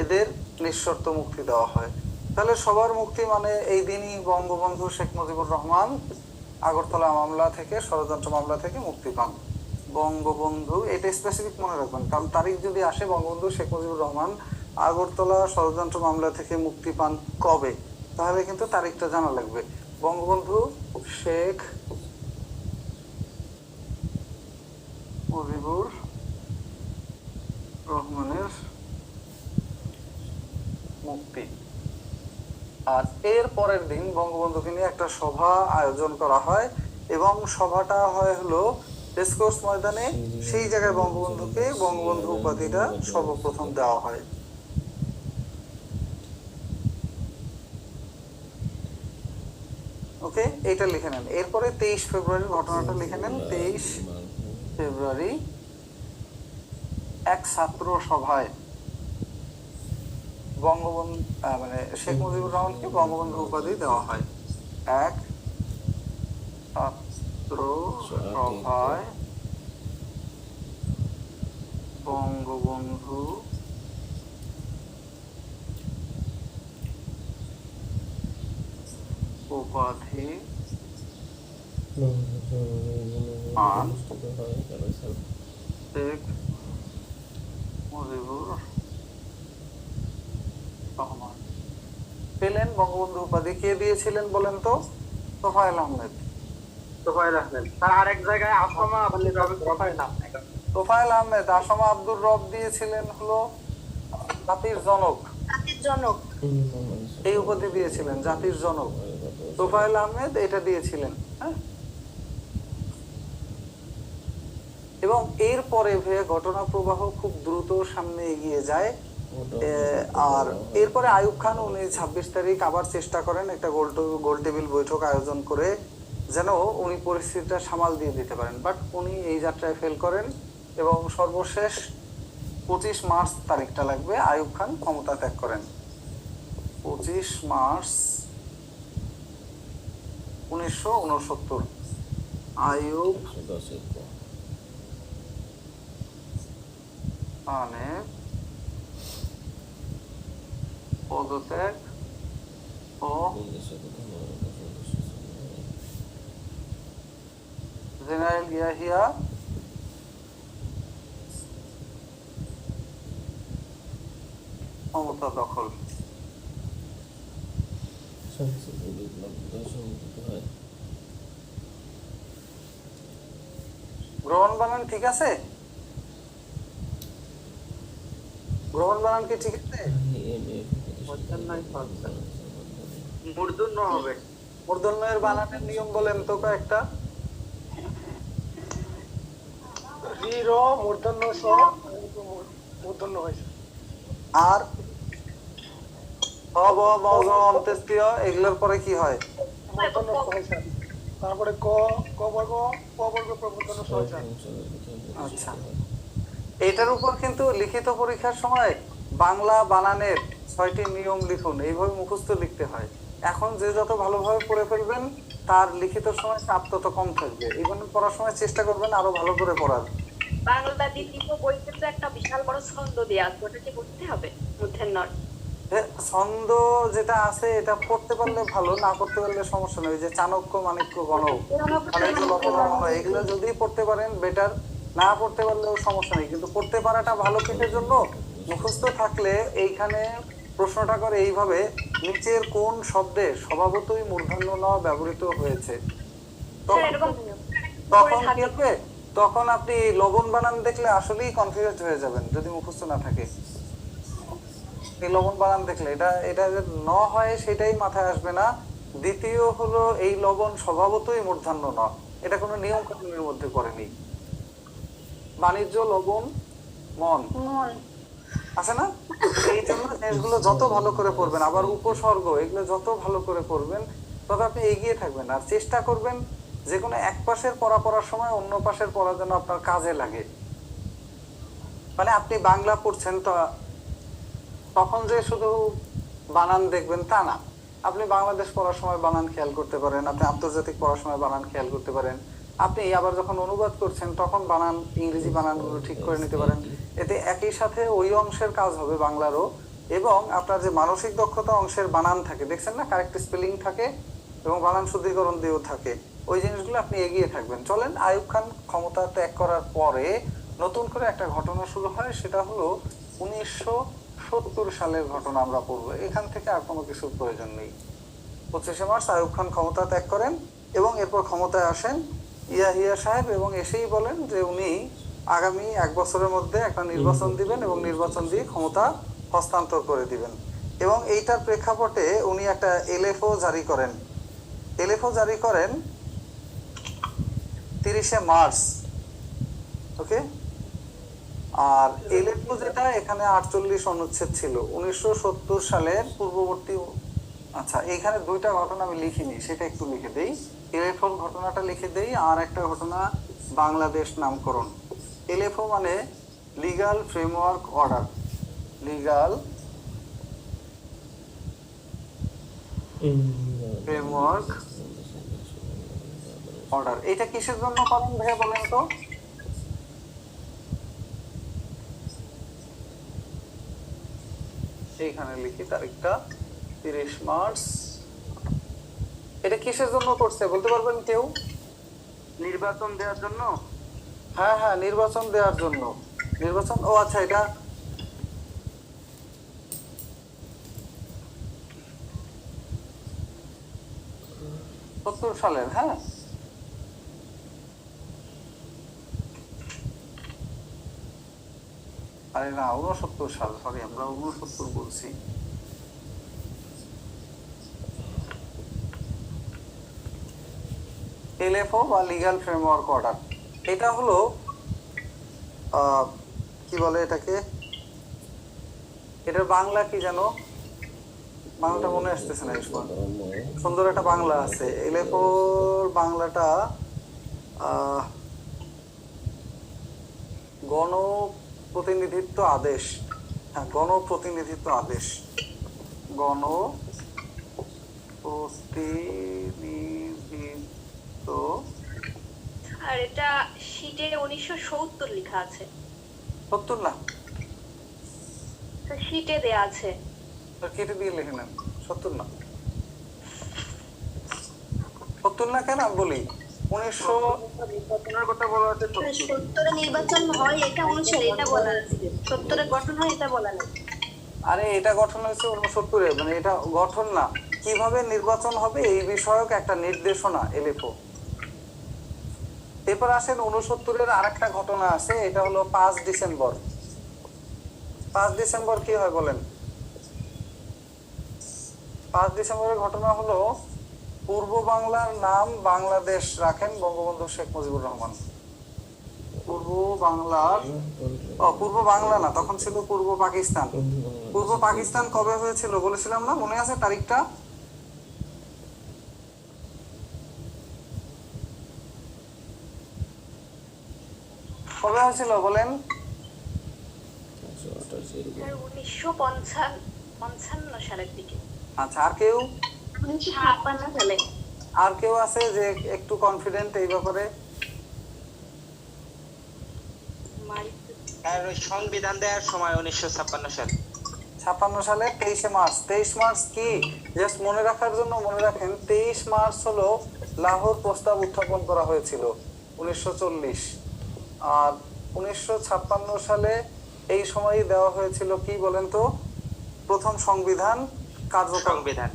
এদের নিঃশর্ত মুক্তি দেওয়া হয়। তাহলে সবার মুক্তি মানে এই দিনই বঙ্গবন্ধু শেখ মুজিবুর রহমান আগরতলা মামলা থেকে, ষড়যন্ত্র মামলা থেকে মুক্তি পান। বঙ্গবন্ধু, এটা স্পেসিফিক মনে রাখবেন, কারণ তারিখ যদি আসে বঙ্গবন্ধু শেখ মুজিবুর রহমান আগরতলা ষড়যন্ত্র মামলা থেকে মুক্তি পান কবে, তাহলে কিন্তু তারিখটা জানা লাগবে। বঙ্গবন্ধু শেখ মুজিবুর রহমানের মুক্তি। আর এর পরের দিন বঙ্গবন্ধুকে নিয়ে একটা সভা আয়োজন করা হয় এবং সভাটা হয় হলো রেসকোর্স ময়দানে। সেই জায়গায় বঙ্গবন্ধুকে বঙ্গবন্ধু উপাধিটা সর্বপ্রথম দেওয়া হয়। ওকে, এটা লিখে নেন। এরপরে 23 ফেব্রুয়ারির ঘটনাটা লিখে নেন। 23 ফেব্রুয়ারি এক ছাত্র সভায় বঙ্গবন্ধু মানে শেখ মুজিবুর রহমানকে বঙ্গবন্ধু উপাধি দেওয়া হয়। এক ছাত্র সভায় বঙ্গবন্ধু উপাধি পান শেখ মুজিবুর রহমান। পেলেন বঙ্গবন্ধু উপাধি কে দিয়েছিলেন বলেন তো? তোফায়েল আহমেদ। তোফায়েল আহমেদ। তার আরেক জায়গায় আসমা আব্দুর রব, তোফায়েল আহমেদ আসমা আব্দুর রব দিয়েছিলেন হলো জাতির জনক। জাতির জনক এই উপাধি দিয়েছিলেন জাতির জনক। তোফায়েল আহমেদ এটা দিয়েছিলেন। হ্যাঁ, এবং এরপরে ঘটনা প্রবাহ খুব দ্রুত সামনে এগিয়ে যায়। আর এরপরে আইয়ুব খান উনি 26 তারিখ আবার চেষ্টা করেন একটা গোল টেবিল বৈঠক আয়োজন করে যেন উনি পরিস্থিতিটা সামাল দিয়ে দিতে পারেন, বাট উনি এই যাত্রায় ফেল করেন এবং সর্বশেষ 25 মার্চ তারিখটা লাগবে আইয়ুব খান ক্ষমতা ত্যাগ করেন। 25 মার্চ 1969 আইয়ুব খানের পদত্যাগ ও জেনারেল ইয়াহিয়া ক্ষমতা দখল। গ্রহণ বানান ঠিক আছে? গ্রহণ বানান কি ঠিক আছে? মূর্ধন্য হবে। মূর্ধন্যের বানানের নিয়ম বলেন তো কয়েকটা। রি র মূর্ধন্য স মূর্ধন্য হয়েছে। আর অ ব ম গ অন্ত্যেষ্টিয় এগুলোর পরে কি হয়? তারপরে ক ক বর্গ ক বর্গ প্রবর্তন সহচার। আচ্ছা, এটার উপর কিন্তু লিখিত পরীক্ষার সময় বাংলা বানানের 6টি নিয়ম লিখুন, এইভাবে মুখস্থ লিখতে হয়। এখন যে যত ভালোভাবে পড়ে ফেলবেন তার লিখিত সময় চাপ তত কম থাকবে। এইভাবে পড়ার সময় চেষ্টা করবেন আরো ভালো করে পড়ার। বাংলা দ্বিতীয় বইতে তো একটা বিশাল বড় ছন্দ দেয়া আছে, ওটা কি পড়তে হবে? মূর্ধন্য ছন্দ যেটা আছে এটা পড়তে পারলে ভালো, না পড়তে পারলে সমস্যা নেই। ওই যে চাণক্য মাণিক্য গণক এগুলো যদি পড়তে পারেন বেটার, না পড়তে পারলেও সমস্যা নেই। কিন্তু পড়তে পারাটা ভালো কিসের জন্য? মুখস্থ থাকলে এইখানে প্রশ্নটা করে এইভাবে, নিচের কোন শব্দে স্বভাবতই মূর্ধন্য ন ব্যবহৃত হয়েছে। এরকম তখন কি হবে? তখন আপনি লবণ বানান দেখলে আসলেই কনফিউজ হয়ে যাবেন যদি মুখস্থ না থাকে। এই লবণ বানান দেখলে এটা এটা যে ন হয় সেটাই মাথায় আসবে না। দ্বিতীয় হলো এই লবণ স্বভাবতই মূর্ধন্য ন, এটা কোনো নিয়ম কানুনের মধ্যে পড়েনি। বাণিজ্য লবণ মন আছে না? এই জন্য জিনিসগুলো যত ভালো করে পড়বেন, আবার উপসর্গ এগুলো যত ভালো করে পড়বেন তত আপনি এগিয়ে থাকবেন। আর চেষ্টা করবেন যে কোনো এক পাশের পড়ার সময় অন্য পাশের পড়া যেন আপনার কাজে লাগে। মানে আপনি বাংলা পড়ছেন তো তখন যে শুধু বানান দেখবেন তা না, আপনি বাংলাদেশ পড়ার সময় বানান খেয়াল করতে পারেন, আপনি আন্তর্জাতিক পড়ার সময় বানান খেয়াল করতে পারেন, আপনি আবার যখন অনুবাদ করছেন তখন বানান ইংরেজি বানানগুলো ঠিক করে নিতে পারেন। এতে একই সাথে ওই অংশের কাজ হবে বাংলারও, এবং আপনার যে মানসিক দক্ষতা অংশের বানান থাকে, দেখছেন না কারেক্ট স্পেলিং থাকে এবং বানান শুদ্ধিকরণ দিয়েও থাকে, ওই জিনিসগুলো আপনি এগিয়ে থাকবেন। চলেন, আইয়ুব খান ক্ষমতা ত্যাগ করার পরে নতুন করে একটা ঘটনা শুরু হয়, সেটা হলো 1970 সালের ঘটনা আমরা পড়বো। এখান থেকে আর কোনো কিছুর প্রয়োজন নেই। 25শে মার্চ আইয়ুব খান ক্ষমতা ত্যাগ করেন এবং এরপর ক্ষমতায় আসেন ইয়াহিয়া সাহেব, এবং এসেই বলেন যে উনি আগামী 1 বছরের মধ্যে একটা নির্বাচন দিবেন এবং নির্বাচন দিয়ে ক্ষমতা হস্তান্তর করে দিবেন। এবং এইটার প্রেক্ষাপটে উনি একটা এলএফও জারি করেন। এলএফও জারি করেন 30শে মার্চ। ওকে, আর এলএফও যেটা এখানে 48 অনুচ্ছেদ ছিল 1970 সালের পূর্ববর্তী। আচ্ছা, এখানে দুইটা ঘটনা আমি লিখিনি, সেটা একটু লিখে দেই। এলএফও ঘটনাটা লিখে দেই, আর একটা ঘটনা বাংলাদেশ নামকরণ। এলএফও মানে legal framework order. Legal framework order, এটা কিসের জন্য করেন ভাইয়া বলেন তো? এইখানে লিখি তারিখটা 30 মার্চ। এটা কিসের জন্য করছে বলতে পারবেন কেউ? নির্বাচন দেওয়ার জন্য। হ্যাঁ হ্যাঁ, নির্বাচন দেওয়ার জন্য। নির্বাচন, ও আচ্ছা, এটা সত্তর সালের। হ্যাঁ, আরে না, 69 সাল, সরি, আমরা 69 বলছি। এলএফও বা লিগ্যাল ফ্রেমওয়ার্ক অর্ডার, এটা হলো কি বলে এটাকে, এটার বাংলা কি জানো? বাংলাটা মনে আসতেছে না এই সময়। সুন্দর একটা বাংলা আছে এলএফওর বাংলাটা, গণপ্রতিনিধিত্ব আদেশ। হ্যাঁ, গণপ্রতিনিধিত্ব আদেশ। গণপ্রতিনিধিত্ব। আর এটা শীটে 1970 লেখা আছে। 70 না, শীটে দেয়া আছে। কেটে দিয়ে লিখে নেন। 70 না, 70 না কেন আমি বলি 1900 নির্বাচনের কথা বলা আছে। 70-এ নির্বাচন হয় এটা অনুসারে এটা বলা আছে, 70-এ গঠন হয় এটা বলা নেই। আরে এটা গঠন হয়েছে 69-এ, মানে এটা গঠন না, কিভাবে নির্বাচন হবে এই বিষয়ক একটা নির্দেশনা এলএফও। এরপর আসেন 69-এর আরেকটা ঘটনা আছে, এটা হলো 5 ডিসেম্বর। 5 ডিসেম্বর কি হয় বলেন? 5 ডিসেম্বরের ঘটনা হলো পূর্ব বাংলার নাম বাংলাদেশ রাখেন বঙ্গবন্ধু শেখ মুজিবুর রহমান। পূর্ব পূর্ব বাংলার পূর্ব বাংলা না, তখন ছিল পূর্ব পাকিস্তান। পূর্ব পাকিস্তান কবে হয়েছিল বলেছিলাম না, মনে আছে তারিখটা? কবে হয়েছিল বলেন? স্যার 1955 সালের দিকে। আচ্ছা, আর কেউ? 1956 সালে। আর কেউ আছে যে একটু কনফিডেন্ট এই ব্যাপারে? আর ওই সংবিধান দেওয়ার সময় 1956 সাল। 56 সালে 23 মার্চ। 23 মার্চ কি, জাস্ট মনে রাখার জন্য মনে রাখেন, 23 মার্চ হলো লাহোর প্রস্তাব উত্থাপন করা হয়েছিল 1940। আর 1956 সালে এই সময়ই দেওয়া হয়েছিল কি বলেন তো, প্রথম সংবিধান কার্যকর। সংবিধান।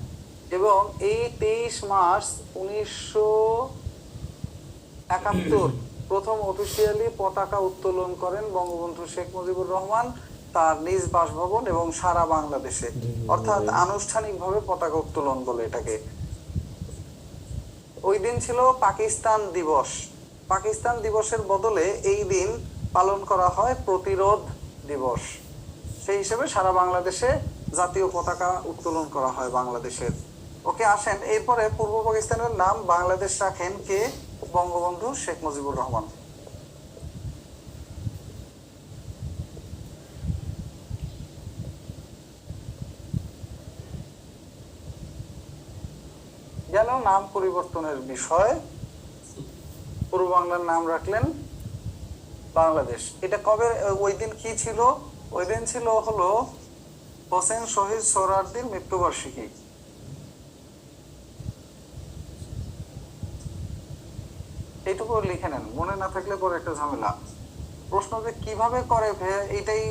এবং এই 23 মার্চ 1971 প্রথম অফিসিয়ালি পতাকা উত্তোলন করেন বঙ্গবন্ধু শেখ মুজিবুর রহমান তার নিজ বাসভবন এবং সারা বাংলাদেশে, অর্থাৎ আনুষ্ঠানিকভাবে পতাকা উত্তোলন বলে এটাকে। ওই দিন ছিল পাকিস্তান দিবস। পাকিস্তান দিবসের বদলে এই দিন পালন করা হয় প্রতিরোধ দিবস। সেই হিসেবে সারা বাংলাদেশে জাতীয় পতাকা উত্তোলন করা হয় বাংলাদেশের। ওকে, আসেন এরপরে পূর্ব পাকিস্তানের নাম বাংলাদেশ রাখেন কে? বঙ্গবন্ধু শেখ মুজিবুর রহমান। গেল নাম পরিবর্তনের বিষয়। পূর্ব বাংলার নাম রাখলেন বাংলাদেশ। এটা কবে, ওই দিন কি ছিল? ওই দিন ছিল হলো হোসেন শহীদ সোহরাওয়ার্দীর মৃত্যুবার্ষিকী। এইটুকু লিখে নেন, মনে না থাকলে পরে একটা ঝামেলা। প্রশ্ন যে কিভাবে করে এইটাই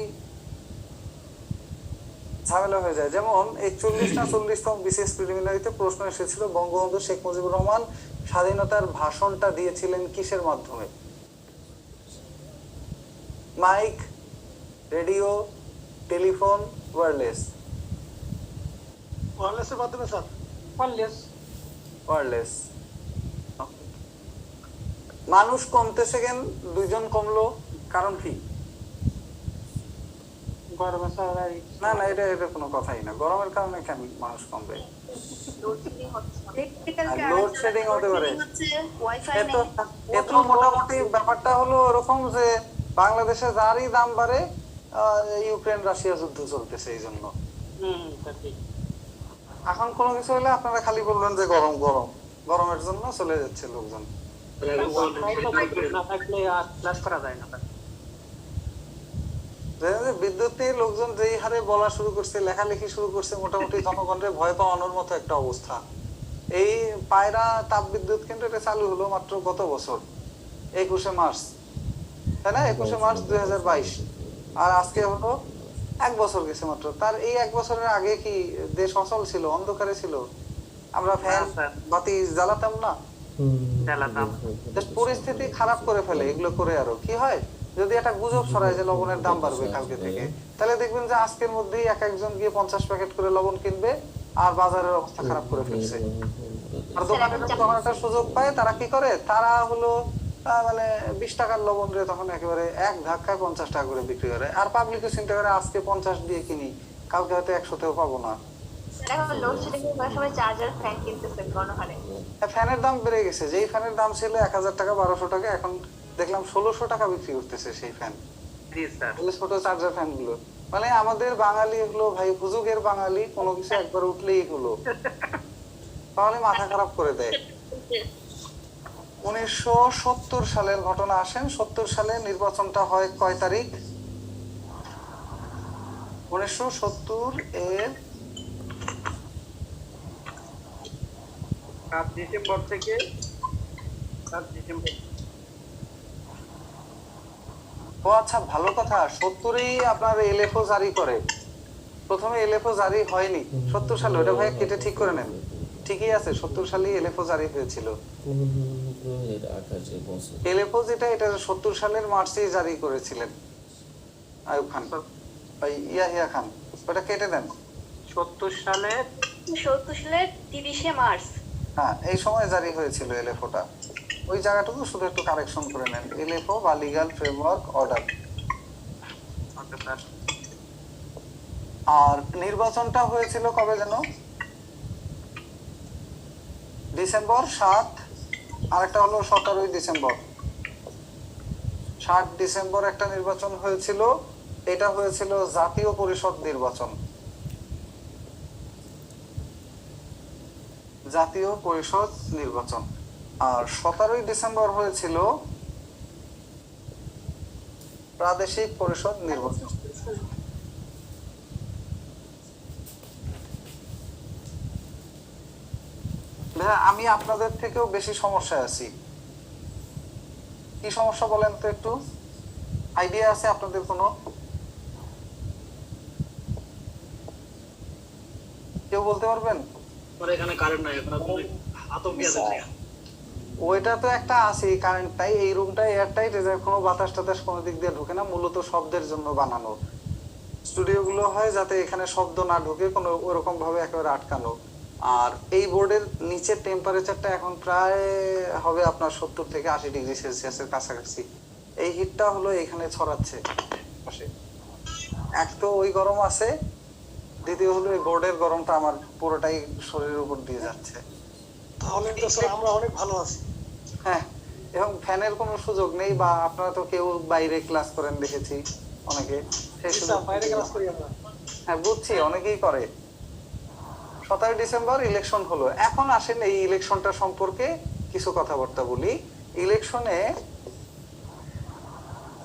ঝামেলা হয়ে যায়। যেমন 41 না 40তম বিশেষ প্রিলিমিনারিতে প্রশ্ন এসেছিল বঙ্গবন্ধু শেখ মুজিবুর রহমান স্বাধীনতার ভাষণটা দিয়েছিলেন কিসের মাধ্যমে? Mic, radio, telephone, wireless? ওয়ারলেসের মাধ্যমে স্যার। ওয়্যারলেস। মানুষ কমতেছে কেন, 2 জন কমলো, কারণ কি? গরমে স্যার না না, এটা এটা কোনো কথাই না। গরমের কারণে কেন মানুষ কমবে? লোডশেডিং হতে পারে। ওয়াইফাই এত এত মোটামুটি ব্যাপারটা হলো এরকম যে বাংলাদেশে যারই দাম বাড়ে, ইউক্রেন রাশিয়া যুদ্ধ চলতেছে এই জন্য। এখন কোনো কিছু হলে আপনারা খালি বলবেন যে গরম গরম, গরমের জন্য চলে যাচ্ছে লোকজন। না থাকলে আর ক্লাস করা যায় না। বিদ্যুৎ লোকজন যেই হারে বলা শুরু করছে, লেখালেখি শুরু করছে, মোটামুটি জনগণের ভয় পাওয়ানোর মতো একটা অবস্থা। এই পায়রা তাপ বিদ্যুৎ কেন্দ্র এটা চালু হলো মাত্র গত বছর 21 মার্চ, তাই না? 21 মার্চ 2022। আর আজকে হলো 1 বছর গেছে মাত্র। তার এই 1 বছরের আগে কি দেশ অচল ছিল, অন্ধকারে ছিল? আমরা ফ্যান বাতি জ্বালাতাম না? পরিস্থিতি খারাপ করে ফেলে এগুলো করে। আরো কি হয়, যদি একটা গুজব ছড়ায় যে লবণের দাম বাড়বে কালকে থেকে, তাহলে দেখবেন যে আজকের মধ্যেই একজন গিয়ে 50 প্যাকেট করে লবণ কিনবে, আর বাজারের অবস্থা খারাপ করে ফেলছে। আর দোকানের যখন একটা সুযোগ পায় তারা কি করে, তারা হলো মানে 20 টাকার লবণ রে তখন একেবারে এক ধাক্কায় 50 টাকা করে বিক্রি করে। আর পাবলিকও চিন্তা করে আজকে 50 দিয়ে কিনি, কালকে হয়তো 100-তেও পাবো না। ফ্যানের দাম বেড়ে গেছে। যেই ফ্যানের দাম ছিল 1000 টাকা 1200 টাকা, এখন দেখলাম 1600 টাকা বিক্রি করতেছে সেই ফ্যান। ছোট চার্জার ফ্যান গুলো। মানে আমাদের বাঙালি হলো ভাই হুজুগের বাঙালি, কোনো কিছু একবার উঠলেই হলো, তাহলে মাথা খারাপ করে দেয়। 1970 সালের ঘটনা আসেন। 70 সালে নির্বাচনটা হয় কয় তারিখ? 1970 এর 7 ডিসেম্বর থেকে 7 ডিসেম্বর। ও আচ্ছা, ভালো কথা। 70-ই আপনার এলএফও জারি করে। প্রথমে এলএফও জারি হয়নি 70 সালে, ওটা ভাই কেটে ঠিক করে নেন। ঠিকই আছে, 70 সালেই এলএফও জারি হয়েছিল। এলএফও যেটা, এটা 70 সালের মার্চেই জারি করেছিলেন আইয়ুব খান, ইয়াহিয়া খান। ওটা কেটে দেন। 70 সালের 30 মার্চ। হ্যাঁ, এই সময় জারি হয়েছিল এলএফওটা। ওই জায়গাটুকু শুধু একটু কারেকশন করে নেন, এলএফও বা legal framework order. Okay sir. আর নির্বাচনটা হয়েছিল কবে যেন? ডিসেম্বর 7, আরেকটা হলো 17 ডিসেম্বর। 7 ডিসেম্বর একটা নির্বাচন হয়েছিল, এটা হয়েছিল জাতীয় পরিষদ নির্বাচন। জাতীয় পরিষদ নির্বাচন। আর 17 ডিসেম্বর হয়েছিল প্রাদেশিক পরিষদ নির্বাচন। ভাইয়া, আমি আপনাদের থেকেও বেশি সমস্যায় আছি। কি সমস্যা বলেন তো একটু? আইডিয়া আছে আপনাদের কোনো? কেউ বলতে পারবেন? এখানে কারেন্ট নাই, এখন আপনি আতঙ্কে আছেন। ওইটা তো একটা আছে কারেন্টটাই, এই রুমটা এয়ারটাইট, কোনো বাতাস টাতাস কোনো দিক দিয়ে ঢোকে না, মূলত শব্দের জন্য বানানো। স্টুডিও গুলো হয় যাতে এখানে শব্দ না ঢোকে, কোনো ওরকম ভাবে একেবারে আটকানো। আর এই বোর্ডের নিচের টেম্পারেচারটা এখন প্রায় হবে আপনার 70 থেকে 80 ডিগ্রি সেলসিয়াসের কাছাকাছি। এই হিটটা হলো এখানে ছড়াচ্ছে পাশে। এক তো ওই গরম আছে, দ্বিতীয় হলো এই বোর্ডের গরমটা আমার পুরোটাই শরীরের উপর দিয়ে যাচ্ছে। তাহলে তো স্যার আমরা অনেক ভালো আছি। হ্যাঁ, এবং ফ্যানের কোনো সুযোগ নেই, বা আপনারা তো কেউ বাইরে ক্লাস করেন দেখেছি অনেকে, সেই সুযোগ বাইরে ক্লাস করি আমরা। হ্যাঁ বুঝছি, অনেকেই করে। 17 ডিসেম্বর ইলেকশন হলো। এখন আসেন এই ইলেকশনটা সম্পর্কে কিছু কথাবার্তা বলি। ইলেকশনে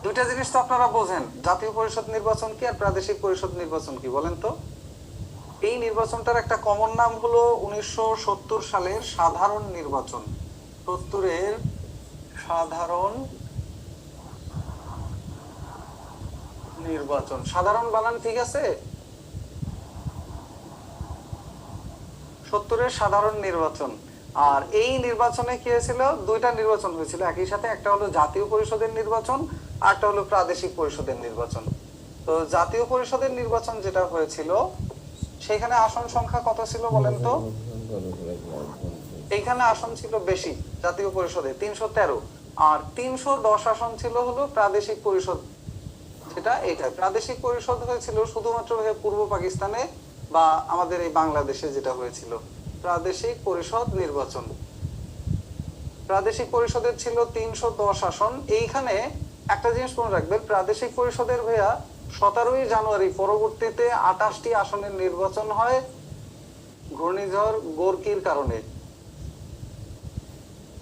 দুইটা জিনিস তো আপনারা বোঝেন, জাতীয় পরিষদ নির্বাচন কি আর প্রাদেশিক পরিষদ নির্বাচন কি, বলেন তো? এই নির্বাচনটার একটা কমন নাম হলো 1970 সালের সাধারণ নির্বাচন। 70-এর সাধারণ নির্বাচন। সাধারণ বানান ঠিক আছে? 70-এর সাধারণ নির্বাচন। আর এই নির্বাচনে কি হয়েছিল? দুইটা নির্বাচন হয়েছিল একই সাথে, একটা হলো জাতীয় পরিষদের নির্বাচন, আর একটা হলো প্রাদেশিক পরিষদের নির্বাচন। তো জাতীয় পরিষদের নির্বাচন যেটা হয়েছিল, সেখানে আসন সংখ্যা কত ছিল বলেন তো? এইখানে আসন ছিল বেশি জাতীয় পরিষদে, 313। আর 310 আসন ছিল হলো প্রাদেশিক পরিষদ। সেটা এইটা প্রাদেশিক পরিষদ হয়েছিল শুধুমাত্র পূর্ব পাকিস্তানে বা আমাদের এই বাংলাদেশে যেটা হয়েছিল প্রাদেশিক পরিষদ নির্বাচন। প্রাদেশিক পরিষদের ছিল 310 আসন। এইখানে একটা জিনিস মনে রাখবেন, প্রাদেশিক পরিষদের ভাইয়া 17 জানুয়ারি পরবর্তীতে 28টি আসনের নির্বাচন হয় ঘূর্ণিঝড় গোরকির কারণে।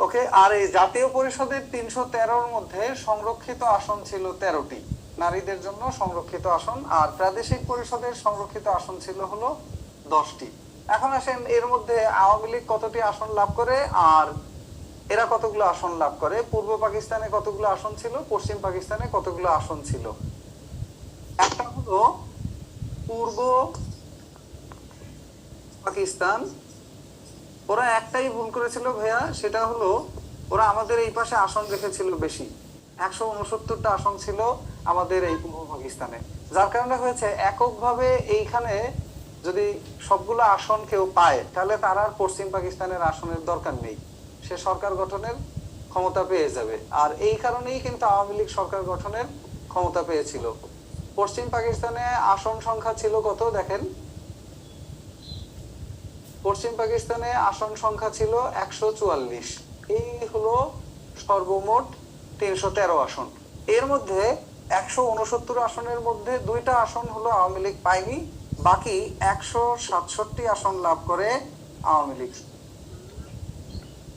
ওকে, আর এই জাতীয় পরিষদের 313-র মধ্যে সংরক্ষিত আসন ছিল 13টি, নারীদের জন্য সংরক্ষিত আসন। আর প্রাদেশিক পরিষদের সংরক্ষিত আসন ছিল হলো 10টি। এখন আসেন এর মধ্যে আওয়ামী লীগ কতটি আসন লাভ করে আর এরা কতগুলো আসন লাভ করে। পূর্ব পাকিস্তানে কতগুলো আসন ছিল, পশ্চিম পাকিস্তানে কতগুলো আসন ছিল। একটা হলো পূর্ব পাকিস্তান, ওরা একটাই ভুল করেছিল ভাইয়া, সেটা হলো ওরা আমাদের এই পাশে আসন রেখেছিল বেশি। 169টা আসন ছিল আমাদের এই পূর্ব পাকিস্তানে, যার কারণে হয়েছে এককভাবে এইখানে যদি সবগুলো আসন কেউ পায় তাহলে তার আর পশ্চিম পাকিস্তানের আসনের দরকার নেই, সে সরকার গঠনের ক্ষমতা পেয়ে যাবে। আর এই কারণেই কিন্তু আওয়ামী লীগ সরকার গঠনের ক্ষমতা পেয়েছিল। পশ্চিম পাকিস্তানে আসন সংখ্যা ছিল কত দেখেন, পশ্চিম পাকিস্তানে আসন সংখ্যা ছিল 144। এই হলো সর্বমোট 313 আসন। এর মধ্যে 169 আসনের মধ্যে 2টা আসন হলো আওয়ামী লীগ পায়নি, বাকি 167 আসন লাভ করে আওয়ামী লীগ।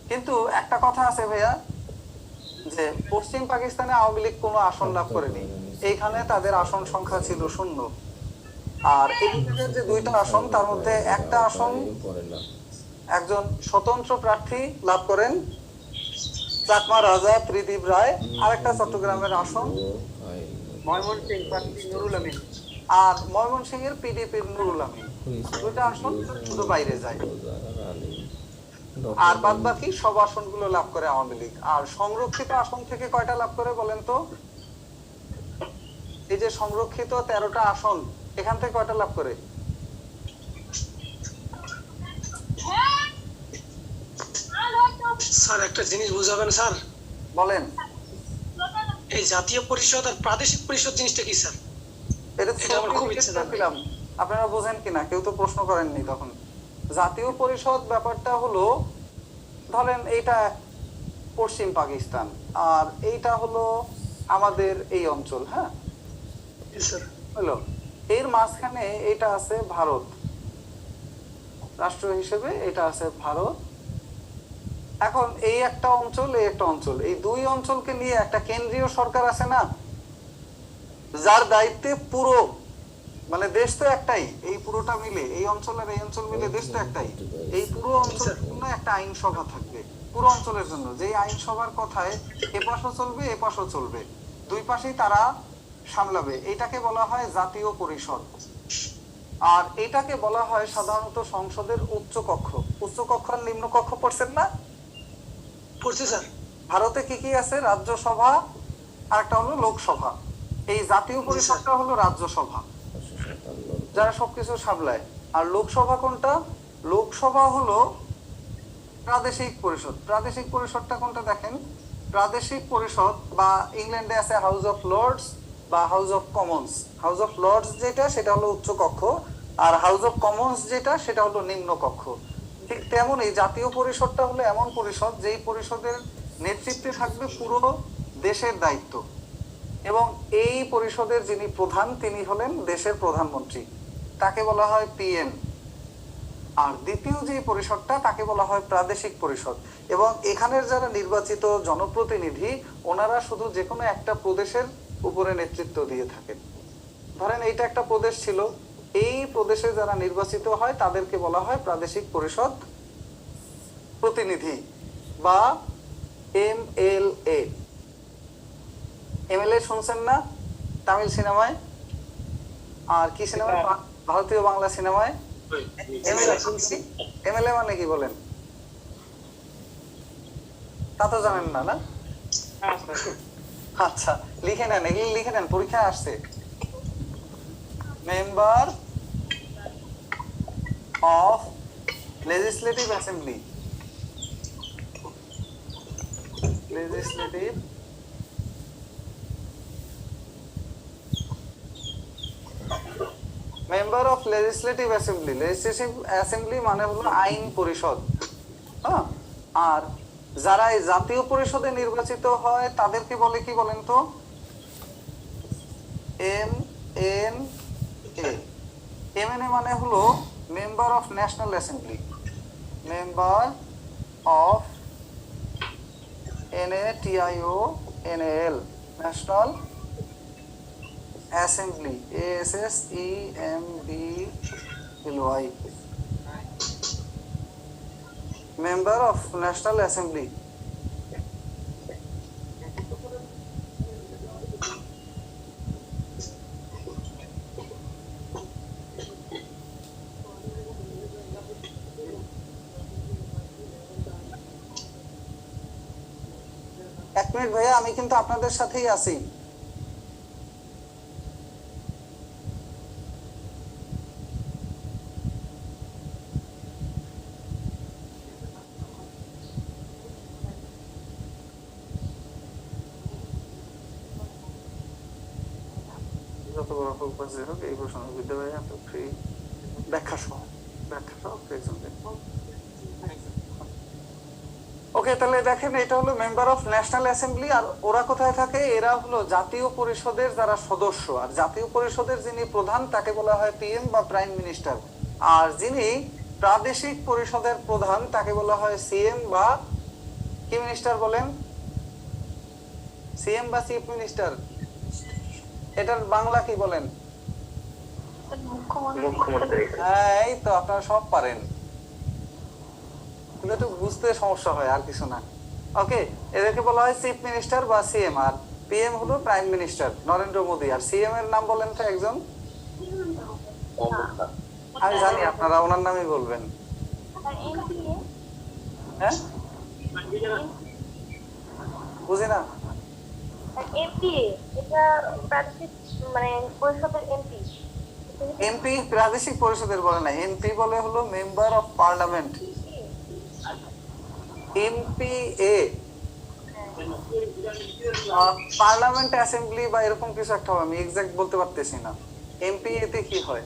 কিন্তু একটা কথা আছে ভাইয়া, যে পশ্চিম পাকিস্তানে আওয়ামী লীগ কোনো আসন লাভ করেনি, এইখানে তাদের আসন সংখ্যা ছিল 0। আর এই যে 2টা আসন, তার মধ্যে একটা আসন একজন স্বতন্ত্র প্রার্থী লাভ করেন চাকমা রাজা ত্রিদীপ রায়, আরেকটা চট্টগ্রামের আসন ময়মনসিং প্রার্থী নুরুল আমিন, আর ময়মনসিংহের পিডিপির নুরুল আমিন। 2টা আসন শুধু বাইরে যায়, আর বাদ বাকি সব আসনগুলো লাভ করে আওয়ামী লীগ। আর সংরক্ষিত আসন থেকে কয়টা লাভ করে বলেন তো? এই যে সংরক্ষিত 13টা আসন, এখান থেকে কয়টা লাভ করে? স্যার একটা জিনিস বুঝাবেন স্যার, বলেন। এই জাতীয় পরিষদ আর প্রাদেশিক পরিষদ জিনিসটা কি স্যার? এটা এটা আমার খুব ইচ্ছে জানতে। ছিলাম, আপনারা বোঝেন কিনা, কেউ তো প্রশ্ন করেননি তখন। জাতীয় পরিষদ ব্যাপারটা হলো, ধরেন এইটা পশ্চিম পাকিস্তান আর এইটা হলো আমাদের এই অঞ্চল, হ্যাঁ জি স্যার। হলো, এর মাঝখানে এটা আছে ভারত, রাষ্ট্র হিসেবে এটা আছে ভারত। এখন এই একটা অঞ্চল, এই একটা অঞ্চল, এই দুই অঞ্চলকে নিয়ে একটা কেন্দ্রীয় সরকার আছে না, যার দায়িত্বে পুরো, মানে দেশ তো একটাই, এই পুরোটা মিলে, এই অঞ্চল আর এই অঞ্চল মিলে দেশ তো একটাই, এই পুরো অঞ্চলের জন্য একটা আইনসভা থাকবে, পুরো অঞ্চলের জন্য, যে আইনসভার কথায় এপাশও চলবে এপাশও চলবে, দুই পাশেই তারা সামলাবে, এটাকে বলা হয় জাতীয় পরিষদ। আর এটাকে বলা হয় সাধারণত সংসদের উচ্চ কক্ষ। উচ্চ কক্ষ আর নিম্ন কক্ষ পড়ছেন না? পড়ছি স্যার। ভারতে কি কি আছে? রাজ্যসভা আর একটা হলো লোকসভা। এই জাতীয় পরিষদটা হলো রাজ্যসভা, যারা সবকিছু সামলায়। আর লোকসভা কোনটা? লোকসভা হলো প্রাদেশিক পরিষদ। প্রাদেশিক পরিষদটা কোনটা দেখেন, প্রাদেশিক পরিষদ বা ইংল্যান্ডে আছে হাউস অফ লর্ডস বা House of Commons. House of Lords যেটা, সেটা হলো উচ্চ কক্ষ, আর হাউস অফ কমন্স যেটা, সেটা হলো নিম্ন কক্ষ। ঠিক তেমনই জাতীয় পরিষদটা হলো এমন পরিষদ, যেই পরিষদের নেতৃত্বে থাকবে পুরো দেশের দায়িত্ব, এবং এই পরিষদের যিনি প্রধান তিনি হলেন দেশের প্রধানমন্ত্রী, তাকে বলা হয় পিএম। আর দ্বিতীয় যে পরিষদটা, তাকে বলা হয় প্রাদেশিক পরিষদ। এবং এখানের যারা নির্বাচিত জনপ্রতিনিধি, ওনারা শুধু যে কোনো একটা প্রদেশের উপরে নেতৃত্ব দিয়ে থাকেন। ধরেন এইটা একটা প্রদেশ ছিল, এই প্রদেশে যারা নির্বাচিত হয় তাদেরকে বলা হয় প্রাদেশিক পরিষদ প্রতিনিধি বা MLA। MLA শুনছেন না তামিল সিনেমায়, আর কি সিনেমায়, ভারতীয় বাংলা সিনেমায় MLA শুনছি। MLA মানে কি বলেন? তা তো জানেন না, না? আচ্ছা, লিখে নেন, এগুলি লিখে নেন, পরীক্ষায় আসছে। Member of legislative assembly. Legislative member of legislative assembly. Legislative assembly মানে হলো আইন পরিষদ, হ্যাঁ। আর যারা এই জাতীয় পরিষদে নির্বাচিত হয় তাদেরকে বলে কি বলেন তো? MNA। MNA মানে হলো member of national assembly. Member of NATIONAL, national assembly, ASSEMBLY, member of national assembly. এক মিনিট ভাইয়া, আমি কিন্তু আপনাদের সাথেই আছি। যত বড় হোক বা যে হোক, এই প্রশ্ন বিদ্যালয়ে ফ্রি ব্যাখ্যা সহ ওকে। তাহলে দেখেন, এটা হলো মেম্বার অফ ন্যাশনাল অ্যাসেম্বলি। আর ওরা কোথায় থাকে? এরা হলো জাতীয় পরিষদের যারা সদস্য। আর জাতীয় পরিষদের যিনি প্রধান তাকে বলা হয় PM বা প্রাইম মিনিস্টার। আর যিনি প্রাদেশিক পরিষদের প্রধান তাকে বলা হয় CM বা কি মিনিস্টার বলেন? CM বা চিফ মিনিস্টার। এটার বাংলা কি বলেন? হ্যাঁ, এই তো, আপনারা সব পারেন, কিন্তু একটু বুঝতে সমস্যা হয়, আর কিছু না। ওকে, এদেরকে বলা হয় চিফ মিনিস্টার বা CM। আর PM হলো প্রাইম মিনিস্টার নরেন্দ্র মোদী। আর CM এর নাম বলেন তো একজন। আমি জানি আপনারা ওনার নামই বলবেন। হ্যাঁ, বুঝি না। MP প্রাদেশিক পরিষদের বলে না, MP বলে হলো member of parliament. MPA parliament assembly বা এরকম কিছু একটা হবে, আমি এক্সাক্ট বলতে পারতেছি না। এমপিএ তে কি হয়?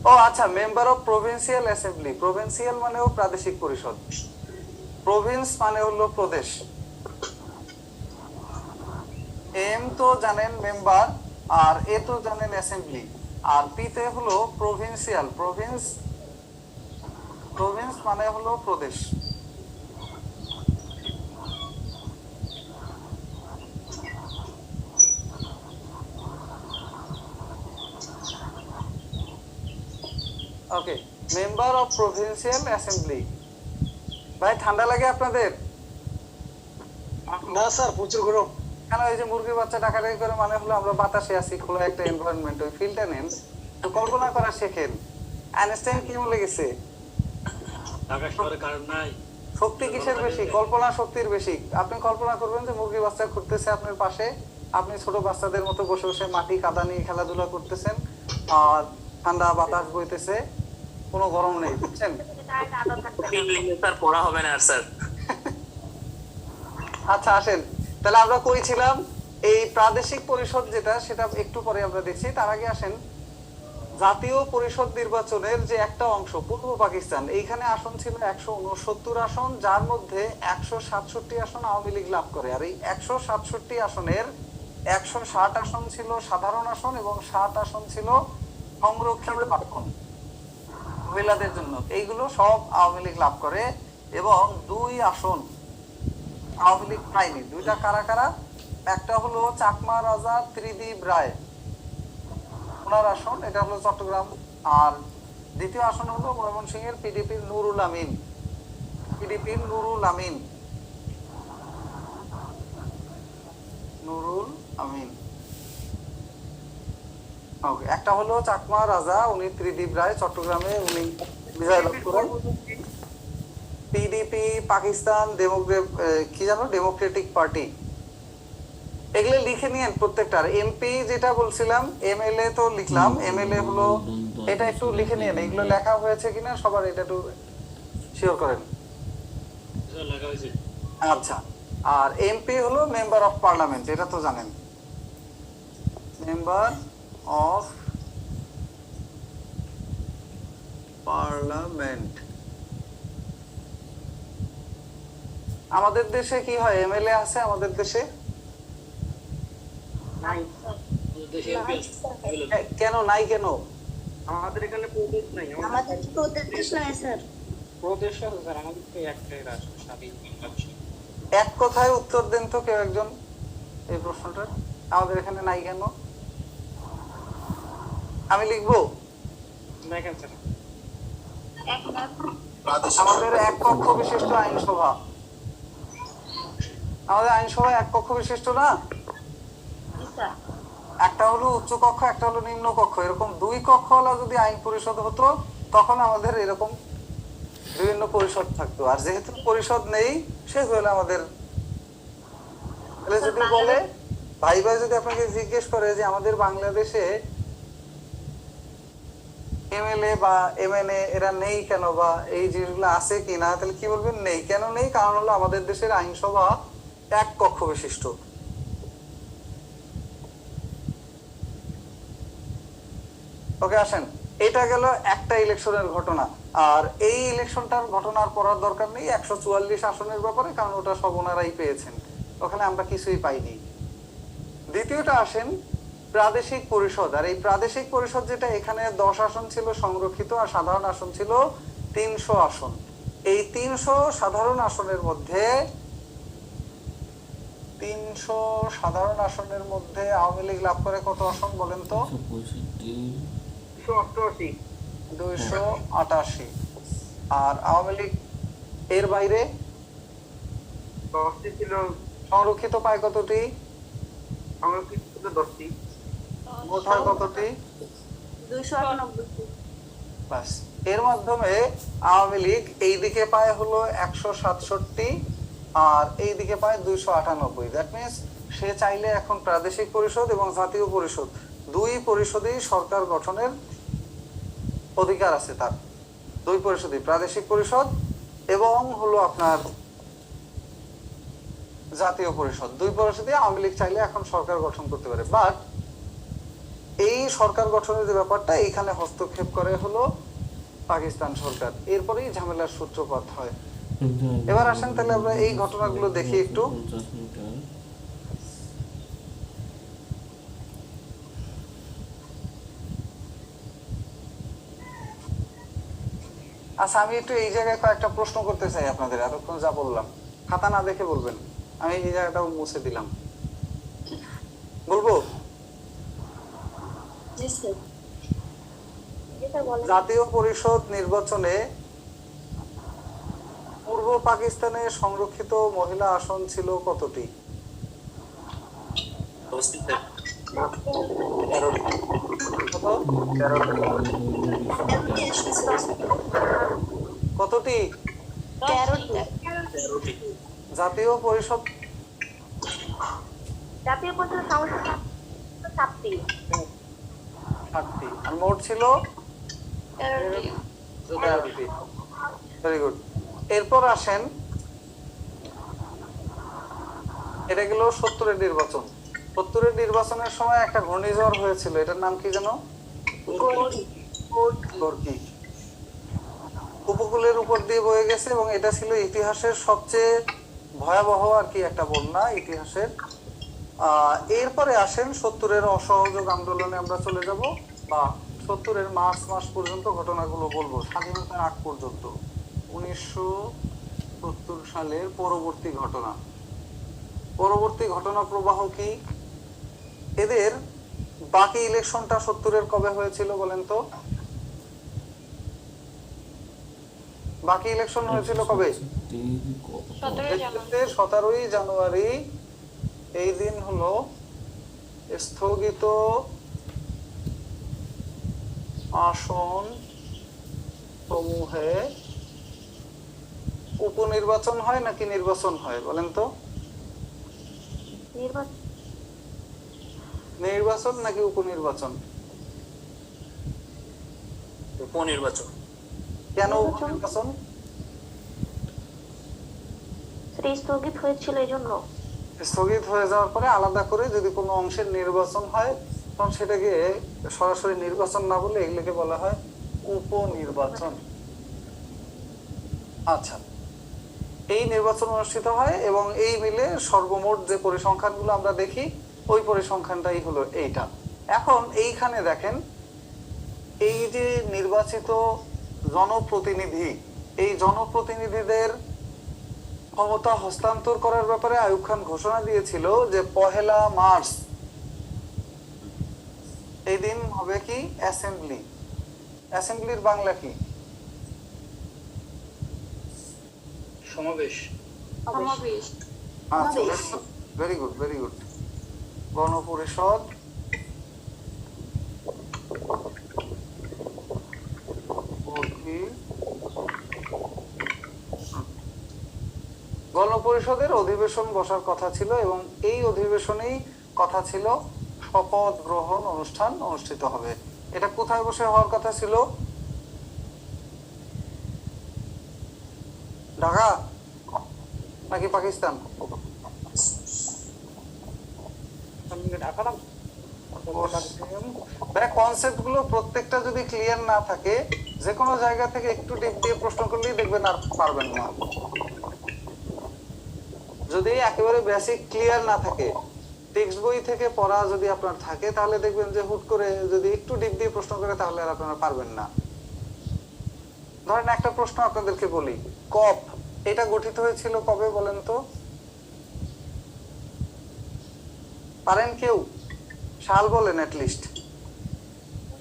ও আচ্ছা, member of provincial assembly. Provincial মানেও প্রাদেশিক পরিষদ, প্রভিন্স মানে হলো প্রদেশ। এম তো জানেন মেম্বার, আর এ তো জানেন অ্যাসেম্বলি, আর পি তে হলো প্রভিন্সিয়াল। প্রভিন্স মানে হলো প্রদেশ। ওকে, মেম্বার অফ প্রভিন্সিয়াল অ্যাসেম্বলি। ভাই ঠান্ডা লাগে আপনাদের? না স্যার, প্রচুর গরম। কেন? এই যে মুরগির বাচ্চা ডাকাডাকি করে মানে হলো আমরা বাতাসে আছি, খোলা একটা এনভায়রনমেন্ট, ওই ফিলটা নেন, তো কল্পনা করা শেখেন। আইনস্টাইন কি বলে গেছে? ঢাকা শহরে কারণ নাই। শক্তি কিসের বেশি? কল্পনা শক্তির বেশি। আপনি কল্পনা করবেন যে মুরগির বাচ্চা ঘুরতেছে আপনার পাশে, আপনি ছোট বাচ্চাদের মতো বসে বসে মাটি কাদা নিয়ে খেলাধুলা করতেছেন, আর ঠান্ডা বাতাস বইতেছে, কোনো গরম নেই, বুঝছেন? স্যার পড়া হবে না আর স্যার। আচ্ছা আসেন, তাহলে আমরা কই ছিলাম? এই প্রাদেশিক পরিষদ যেটা, সেটা একটু পরে আমরা দেখছি। তার আগে আসেন জাতীয় পরিষদ নির্বাচনের যে একটা অংশ পূর্ব পাকিস্তান, এইখানে আসন ছিল 169 আসন, যার মধ্যে 167 আসন আওয়ামী লীগ লাভ করে। আর এই 167 আসনের 160 আসন ছিল সাধারণ আসন এবং 60 আসন ছিল সংরক্ষিত আসন মহিলাদের জন্য। এইগুলো সব আওয়ামী লীগ লাভ করে এবং 2 আসন আওয়ামী লীগ পায়নি। দুইটা কারা কারা? একটা হলো চাকমা রাজা ত্রিদীপ রায়, ওনার আসন, এটা হলো চট্টগ্রাম। আর দ্বিতীয় আসন হলো ময়মনসিংহের পিডিপির নুরুল আমিন। ওকে, একটা হলো চাকমা রাজা, উনি ত্রিদীপ রায়, চট্টগ্রামে উনি বিজয় লাভ করেন। PDP Pakistan Democratic party. এগুলো লিখে নিয়েন প্রত্যেকটার। এমপি যেটা বলছিলাম, এমএলএ তো লিখলাম, এমএলএ হলো, এটা একটু লিখে নিয়েন, এগুলো লেখা হয়েছে কিনা সবার এটা একটু শিওর করেন। আচ্ছা, আর এমপি হলো মেম্বার অফ পার্লামেন্ট, এটা তো জানেন, মেম্বার অফ পার্লামেন্ট। আমাদের দেশে কি হয়? এমএলএ আছে আমাদের দেশে? কেন নাই? কেন আমাদের এখানে প্রদেশ নাই। আমাদের প্রদেশ নয় স্যার। প্রদেশ আছে স্যার, আমাদের তো একটাই রাষ্ট্র, স্বাধীন বাংলাদেশ। এক কথায় উত্তর দেন তো কেউ একজন এই প্রশ্নটার, আমাদের এখানে নাই কেন? আমি লিখবো? দেখেন স্যার, আমাদের এক কক্ষ বিশিষ্ট আইনসভা, আমাদের আইনসভা এক কক্ষ বিশিষ্ট না? একটা হলো উচ্চ কক্ষ, একটা হলো নিম্ন কক্ষ, এরকম 2 কক্ষওয়ালা যদি আইন পরিষদ হতো তখন আমাদের এরকম বিভিন্ন পরিষদ থাকতো। আর যেহেতু পরিষদ নেই, সে হলো আমাদের, যদি বলে ভাই যদি আপনাকে জিজ্ঞেস করে যে আমাদের বাংলাদেশে এমএলএ বা এমএনএ এরা নেই কেন, বা এই জিনিসগুলো আছে কিনা, তাহলে কি বলবেন? নেই। কেন নেই? কারণ হলো আমাদের দেশের আইনসভা এক কক্ষ বিশিষ্ট। ওকে, আসেন, এটা গেল একটা ইলেকশনের ঘটনা। আর এই ইলেকশনটার ঘটনার পড়ার দরকার নেই 144 আসনের ব্যাপারে, কারণ ওটা সব ওনারাই পেয়েছেন, ওখানে আমরা কিছুই পাইনি। দ্বিতীয়টা আসেন প্রাদেশিক পরিষদ। আর এই প্রাদেশিক পরিষদ যেটা, এখানে 10 আসন ছিল সংরক্ষিত আর সাধারণ আসন ছিল 300 আসন। এই 300 সাধারণ আসনের মধ্যে আওয়ামী লীগ লাভ করে কত আসন বলেন তো? 288। আর আওয়ামী লীগ এর বাইরে 10টি ছিল, সংরক্ষিত পায় কতটি? সংরক্ষিত ছিল 10টি। মোট হয় কতটি? 298। বাস, এর মাধ্যমে আওয়ামী লীগ এইদিকে পায় হলো 167 আর এইদিকে পায় 298। দ্যাট মিনস সে চাইলে এখন প্রাদেশিক পরিষদ এবং জাতীয় পরিষদ 2 পরিষদেই সরকার গঠনের অধিকার আছে তার। 2 পরিষদই, প্রাদেশিক পরিষদ এবং হলো আপনার জাতীয় পরিষদ। দুই পরিষদে আওয়ামী লীগ চাইলে এখন সরকার গঠন করতে পারে, বাট এই সরকার গঠনের যে ব্যাপারটা এইখানে হস্তক্ষেপ করে হলো পাকিস্তান সরকার, এরপরেই ঝামেলার সূত্রপাত হয়। এবার আসেন তাহলে আমরা এই ঘটনাগুলো দেখি একটু। আচ্ছা, আমি একটু এই জায়গায় কয়েকটা প্রশ্ন করতে চাই আপনাদের, এতক্ষণ যা বললাম খাতা না দেখে বলবেন। আমি এই জায়গাটাও মুছে দিলাম, বলবো। জি স্যার। এটা বলেন। জাতীয় পরিষদ নির্বাচনে পূর্ব পাকিস্তানে সংরক্ষিত মহিলা আসন ছিল কতটি? কতটি? 13টি। জাতীয় পরিষদ জাতীয় পরিষদ সংসদ 7টি। 8টি, আর মোট ছিল 13টি। Very good. এরপর আসেন, এটা গেল 70-এর নির্বাচন। 70-এর নির্বাচনের সময় একটা ঘূর্ণিঝড় হয়েছিল, এটার নাম কি যেন? গর্কি। উপকূলের উপর দিয়ে বয়ে গেছে এবং এটা ছিল ইতিহাসের সবচেয়ে ভয়াবহ আর কি একটা বন্যা ইতিহাসের। এরপরে আসেন 70-এর অসহযোগ আন্দোলনে আমরা চলে যাব, বা 70-এর মার্চ মাস পর্যন্ত ঘটনাগুলো বলবো, স্বাধীনতার আগ পর্যন্ত। 1970 সালের পরবর্তী ঘটনা, পরবর্তী ঘটনা প্রবাহ কি? এদের বাকি ইলেকশনটা 70-এর কবে হয়েছিল বলেন তো? বাকি ইলেকশন হয়েছিল কবে? 17ই জানুয়ারি। এই দিন হলো স্থগিত আসন সমূহে উপনির্বাচন হয় নাকি নির্বাচন হয় বলেন তো? নির্বাচন নাকি উপনির্বাচন? উপনির্বাচন। কেন উপনির্বাচন? স্থগিত হয়েছিল এই জন্য। স্থগিত হয়ে যাওয়ার পরে আলাদা করে যদি কোনো অংশের নির্বাচন হয় তখন সেটাকে সরাসরি নির্বাচন না বলে এগুলোকে বলা হয় উপনির্বাচন। আচ্ছা, এই নির্বাচন অনুষ্ঠিত হয় এবং এই মিলে সর্বমোট যে পরিসংখ্যানগুলো আমরা দেখি ওই পরিসংখ্যানটাই হলো এইটা। এখন এইখানে দেখেন, এই যে নির্বাচিত জনপ্রতিনিধি, এই জনপ্রতিনিধিদের ক্ষমতা হস্তান্তর করার ব্যাপারে আইয়ুব খান ঘোষণা দিয়েছিল যে 1 মার্চ এই দিন হবে কি অ্যাসেম্বলি। অ্যাসেম্বলির বাংলা কি? সমাবেশ। আচ্ছা, ভেরি গুড, ভেরি গুড। গণপরিষদ গণপরিষদের অধিবেশন বসার কথা ছিল এবং এই অধিবেশনেই কথা ছিল শপথ গ্রহণ অনুষ্ঠান অনুষ্ঠিত হবে। এটা কোথায় বসে হওয়ার কথা ছিল? ঢাকা নাকি পাকিস্তান? কনসেপ্ট গুলো প্রত্যেকটা যদি ক্লিয়ার না থাকে, যে কোনো জায়গা থেকে একটু টিপ দিয়ে প্রশ্ন করলেই দেখবেন আর পারবেন না। যদি একেবারে বেসিক ক্লিয়ার না থাকে, টেক্সট বই থেকে পড়া যদি আপনার থাকে, তাহলে দেখবেন যে হুট করে যদি একটু ডিপ দিয়ে প্রশ্ন করে তাহলে আর আপনারা পারবেন না। ধরেন একটা প্রশ্ন আপনাদেরকে বলি, কপ এটা গঠিত হয়েছিল কবে বলেন তো? পারেন কেউ? সাল বলেন অ্যাট লিস্ট।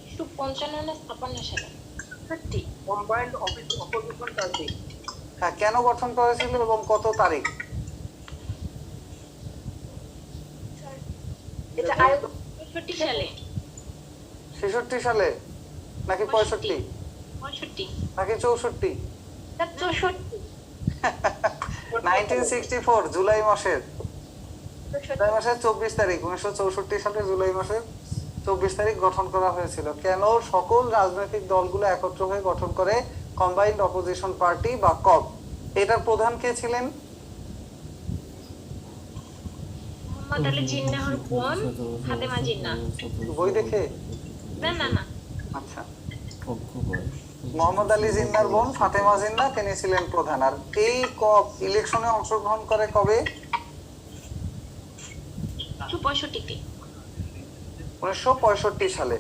1955 না 56 সালে। সত্যি। Combined office opposition party. হ্যাঁ, কেন গঠন করেছিল এবং কত তারিখ? এটা 66 সালে। 66 সালে নাকি 65 নাকি 64? 1964 জুলাই মাসের 24 তারিখ, 1964 সালের জুলাই মাসের 24 তারিখ গঠন করা হয়েছিল। কেন? সকল রাজনৈতিক দলগুলো একত্র হয়ে গঠন করে কম্বাইন্ড অপোজিশন পার্টি বা কপ। এটার প্রধান কে ছিলেন? মোহাম্মদ আলী জিন্নাহর বোন ফাতেমা জিন্না। বই দেখে? না না না, আচ্ছা, মোহাম্মদ আলী জিন্নার বোন ফাতেমা জিন্না, তিনি ছিলেন প্রধান। আর এই ইলেকশনে অংশগ্রহণ করে কবে? 65-তে। 1965 সালে।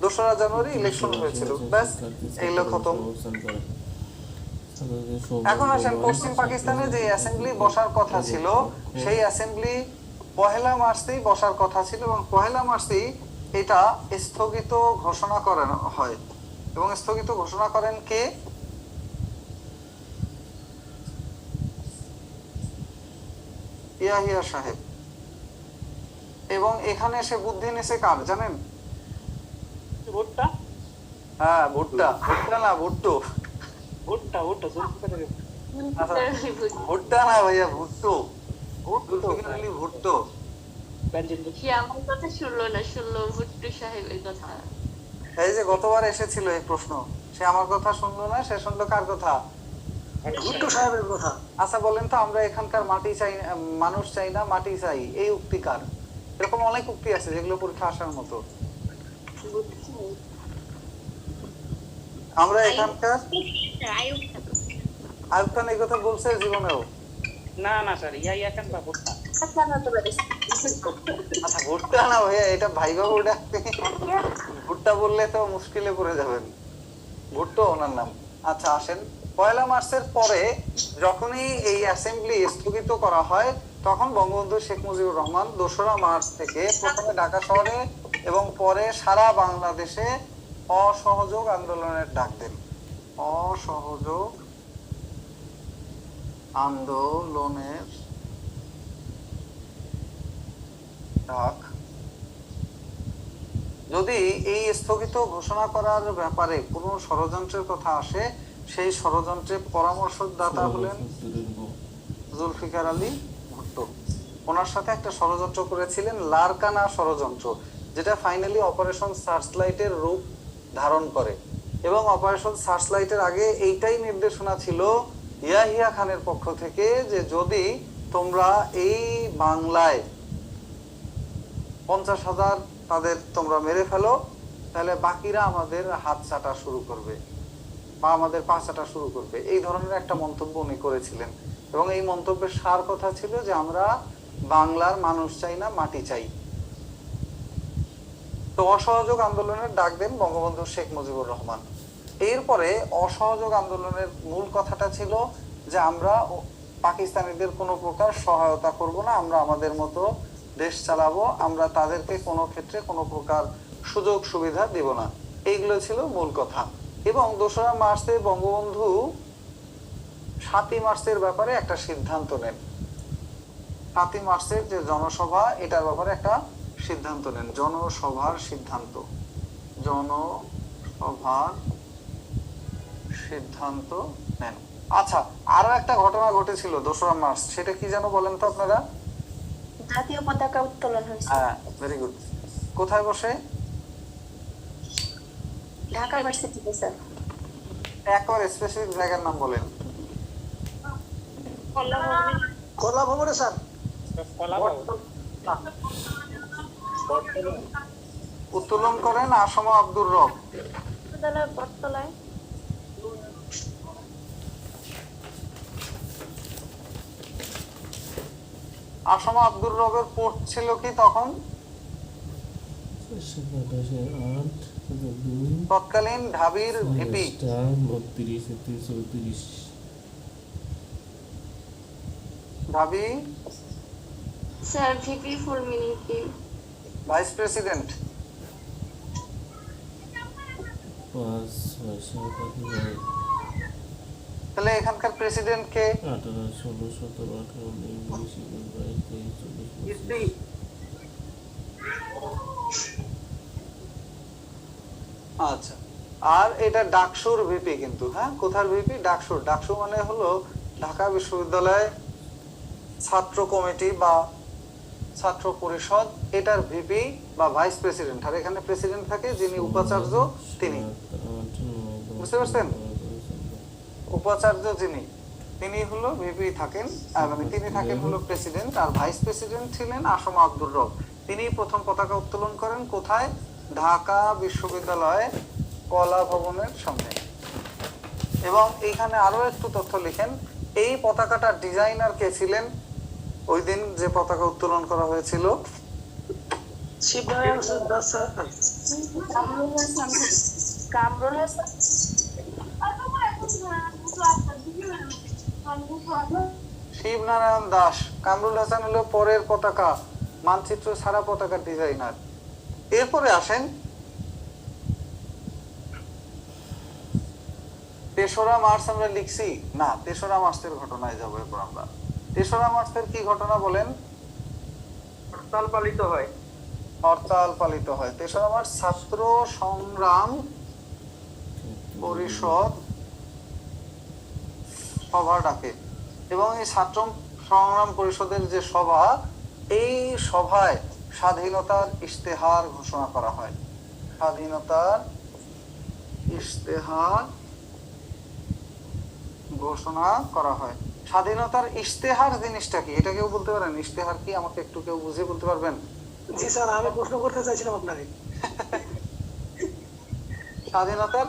দোসরা জানুয়ারি ইলেকশন হয়েছিল। ব্যাস, এইগুলো খতম। এখন আসেন, পশ্চিম পাকিস্তানে যে অ্যাসেম্বলি বসার কথা ছিল, সেই অ্যাসেম্বলি 1 মার্চেই বসার কথা ছিল, এবং 1 মার্চেই এটা স্থগিত ঘোষণা করানো হয়। এবং স্থগিত ঘোষণা করেন কে? ইয়াহিয়া সাহেব। এবং এখানে এসে বুদ্ধি নেছে কার জানেন? ভুট্টা হ্যাঁ, ভুট্টা। ভুট্টা না, ভুট্টো। ভুট্টা ভুট্টা জুলফিকার আলী। আচ্ছা, ভুট্টা না ভাইয়া, ভুট্টো। জুলফিকার আলী ভুট্টো। সে আমার কথা শুনলো না, শুনলো ভুট্টো সাহেবের কথা। এই যে গতবার এসেছিল এই প্রশ্ন, সে আমার কথা শুনলো না, সে শুনলো কার কথা? ভুট্টো সাহেবের কথা। আচ্ছা বলেন তো, আমরা এখানকার মাটি চাই, মানুষ চাই না, মাটি চাই, এই উক্তি কার? এরকম অনেক উক্তি আছে যেগুলো পরীক্ষা আসার মতো। আমরা এখানকার আয়ুব খান এই কথা বলছে জীবনেও? না না স্যার, ইয়া খান বা ভুট্টা। আচ্ছা, ভুট্টা না ভাইয়া, এটা ভাইবা ভুট্টা। ভুট্টা বললে তো মুশকিলে পড়ে যাবেন। ভুট্টো ওনার নাম। আচ্ছা আসেন, 1 মার্চের পরে যখনই এই অ্যাসেম্বলি স্থগিত করা হয়, তখন বঙ্গবন্ধু শেখ মুজিবুর রহমান 2রা মার্চ থেকে প্রথমে ঢাকা শহরে এবং পরে সারা বাংলাদেশে অসহযোগ আন্দোলনের ডাক দেন। অসহযোগ আন্দোলনের ডাক। যদি এই স্থগিত ঘোষণা করার ব্যাপারে কোনো ষড়যন্ত্রের কথা আসে, সেই ষড়যন্ত্রের পরামর্শদাতা হলেন জুলফিকার আলী ভুট্টো। ওনার সাথে একটা ষড়যন্ত্র করেছিলেন, লারকানা ষড়যন্ত্র, যেটা ফাইনালি অপারেশন সার্চলাইটের রূপ ধারণ করে। এবং অপারেশন সার্চলাইটের আগে এইটাই নির্দেশনা ছিল ইয়াহিয়া খানের পক্ষ থেকে, যে যদি তোমরা এই বাংলায় 50,000 তাদের তোমরা মেরে ফেলো, তাহলে বাকিরা আমাদের হাত চাটা শুরু করবে বা আমাদের পা চাটা শুরু করবে। এই ধরনের একটা মন্তব্য উনি করেছিলেন। এবং এই মন্তব্যের সার কথা ছিল যে আমরা বাংলার মানুষ চাই না, মাটি চাই। তো অসহযোগ আন্দোলনের ডাক দেন বঙ্গবন্ধু শেখ মুজিবুর রহমান। এরপরে অসহযোগ আন্দোলনের মূল কথাটা ছিল যে আমরা পাকিস্তানিদের কোনো প্রকার সহায়তা করব না, আমরা আমাদের মতো দেশ চালাবো, আমরা তাদেরকে কোনো ক্ষেত্রে কোনো প্রকার সুযোগ সুবিধা দেব না। এইগুলো ছিল মূল কথা। এবং 2রা মার্চে বঙ্গবন্ধু 7ই মার্চের ব্যাপারে একটা সিদ্ধান্ত নেন। 7ই মার্চের যে জনসভা, এটার ব্যাপারে একটা সিদ্ধান্ত নেন। জনসভার সিদ্ধান্ত, জনসভার সিদ্ধান্ত নেন। আচ্ছা, আরো একটা ঘটনা ঘটেছিল 2রা মার্চ, সেটা কি যেন বলেন তো আপনারা? জাতীয় পতাকা উত্তোলন হয়েছে। হ্যাঁ, ভেরি গুড। কোথায় বসে? ঢাকা ভার্সিটিতে স্যার। একবার স্পেসিফিক জায়গার নাম বলেন। কলা ভবনে স্যার। উত্তোলন করেন আসম আব্দুর রব। বটতলায়। আসম আব্দুর রবের পোস্ট ছিল কি তখন? তৎকালীন ঢাবির ভিপি। ঢাবি স্যার, ভিপি ফুল মিনিং কি? Vice president. তাহলে এখানকার প্রেসিডেন্ট কে? আচ্ছা, আর এটা ডাকসুর ভিপি কিন্তু। হ্যাঁ, কোথার ভিপি? ডাকসুর। ডাকসু মানে হলো ঢাকা বিশ্ববিদ্যালয় ছাত্র কমিটি বা ছাত্র পরিষদ, এটার ভিপি বা ভাইস প্রেসিডেন্ট। আর এখানে প্রেসিডেন্ট থাকে যিনি উপাচার্য, তিনি। বুঝতে পারছেন? উপাচার্য যিনি তিনি হলো ভিপি থাকেন, মানে তিনি থাকেন হলো প্রেসিডেন্ট, আর ভাইস প্রেসিডেন্ট ছিলেন আসমা আব্দুর রব। তিনি প্রথম পতাকা উত্তোলন করেন কোথায়? ঢাকা বিশ্ববিদ্যালয়ে কলা ভবনের সামনে। এবং এইখানে আরো একটু তথ্য লিখেন, এই পতাকাটার ডিজাইনার কে ছিলেন? ওই দিন যে পতাকা উত্তোলন করা হয়েছিল, শিবনারায়ণ দাস স্যার। কামরুল হাসান। শিবনারায়ণ দাস। কামরুল হাসান হলো পরের পতাকা, মানচিত্র ছাড়া পতাকার ডিজাইনার। এরপরে আসেন 3রা মার্চ। আমরা লিখছি না, 3রা মার্চের ঘটনায় যাবো এরপর আমরা। 3রা মার্চের কি ঘটনা বলেন? হরতাল পালিত হয়। হরতাল পালিত হয়। 3রা মার্চ ছাত্র সংগ্রাম পরিষদ সভা ডাকে, এবং এই ছাত্র সংগ্রাম পরিষদের যে সভা, এই সভায় স্বাধীনতার ইশতেহার ঘোষণা করা হয়। স্বাধীনতার ইশতেহার ঘোষণা করা হয়। স্বাধীনতার ইশতেহার জিনিসটা কি? এটা কেউ বলতে পারেন? ইশতেহার কি আমাকে একটু কেউ বুঝিয়ে বলতে পারবেন? জি স্যার, আমি প্রশ্ন করতে চাইছিলাম আপনাকে। স্বাধীনতার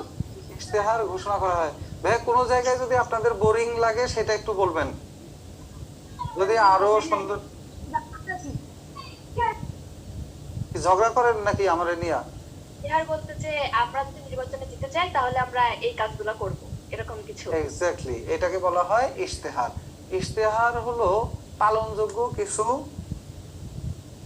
ইশতেহার ঘোষণা করা হয়। ভাই কোনো জায়গায় যদি আপনাদের বোরিং লাগে সেটা একটু বলবেন, যদি আরো সুন্দর। ঝগড়া করেন নাকি আমারে নিয়া? ইহার বলতে যে আমরা যদি নির্বাচনে জিতে যাই তাহলে আমরা এই কাজগুলো করব, এরকম কিছু। এক্স্যাক্টলি, এটাকে বলা হয় ইশতেহার। ইশতেহার হলো পালনযোগ্য কিছু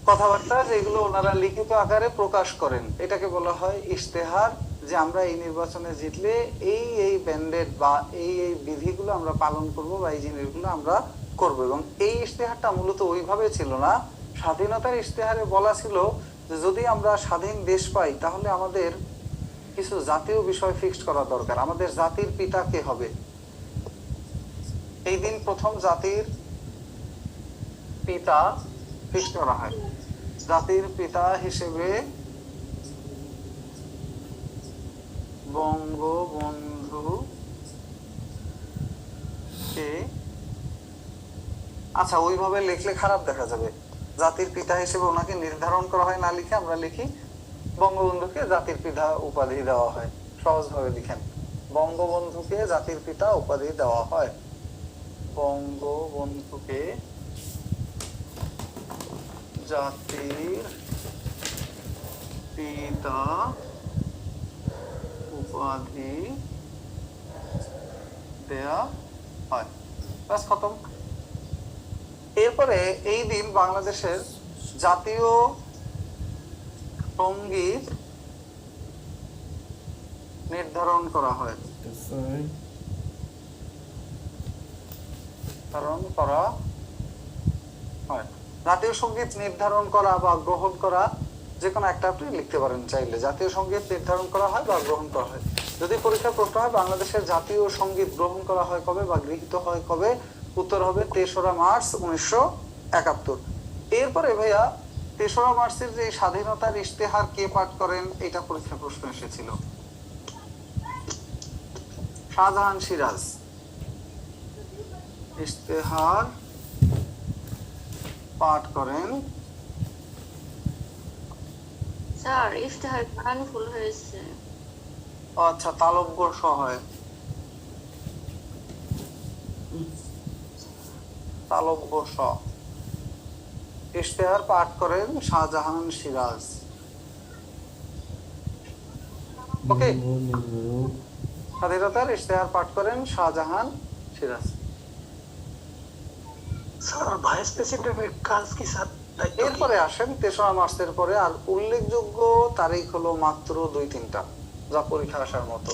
কথাবার্তা যেগুলো ওনারা লিখিত আকারে প্রকাশ করেন, এটাকে বলা হয় ইশতেহার। যে আমরা এই নির্বাচনে জিতলে এই এই ব্যান্ডেড বা এই এই বিধিগুলো আমরা পালন করব বা এই জিনিসগুলো আমরা করব। এবং এই ইশতেহারটা মূলত ওইভাবে ছিল না। স্বাধীনতার ইশতেহারে বলা ছিল যে যদি আমরা স্বাধীন দেশ পাই তাহলে আমাদের কিছু জাতীয় বিষয় ফিক্সড করা দরকার। আমাদের জাতির পিতা কে হবে? এই দিন প্রথম জাতির পিতা ফিক্সড করা হয়। জাতির পিতা হিসেবে বঙ্গবন্ধু কে, আচ্ছা ওইভাবে লিখলে খারাপ দেখা যাবে। জাতির পিতা হিসেবে ওনাকে নির্ধারণ করা হয় না লিখে আমরা লিখি বঙ্গবন্ধুকে জাতির পিতা উপাধি দেওয়া হয়। সহজভাবে লিখেন, বঙ্গবন্ধুকে জাতির পিতা উপাধি দেওয়া হয়। বঙ্গবন্ধুকে জাতির পিতা উপাধি দেয়া হয়। ব্যাস খতম। এরপরে এই দিন বাংলাদেশের জাতীয় সঙ্গীত নির্ধারণ করা হয়। জাতীয় সঙ্গীত নির্ধারণ করা বা গ্রহণ করা, যে কোনো একটা আপনি লিখতে পারেন চাইলে। জাতীয় সঙ্গীত নির্ধারণ করা হয় বা গ্রহণ করা হয়। যদি পরীক্ষার প্রশ্ন হয় বাংলাদেশের জাতীয় সঙ্গীত গ্রহণ করা হয় কবে বা গৃহীত হয় কবে, উত্তর হবে 3রা মার্চ 1971। এরপরে ভাইয়া 3রা মার্চের যে স্বাধীনতার ইশতেহার কে পাঠ করেন, এটা পরীক্ষা প্রশ্ন এসেছিল। শাহজাহান সিরাজ ইশতেহার পাঠ করেন। স্যার ইফতেহার গান ভুল হয়েছে। আচ্ছা, তালব্য হয়, তালব্য ইশতেহার পাঠ করেন শাহজাহান সিরাজ। ওকে, স্বাধীনতার ইশতেহার পাঠ করেন শাহজাহান সিরাজ। স্যার ভাইস প্রেসিডেন্টের কাজ কি স্যার? এরপরে আসেন 3রা মার্চের পরে আর উল্লেখযোগ্য তারিখ হলো মাত্র 2-3টা, যা পরীক্ষা আসার মতো।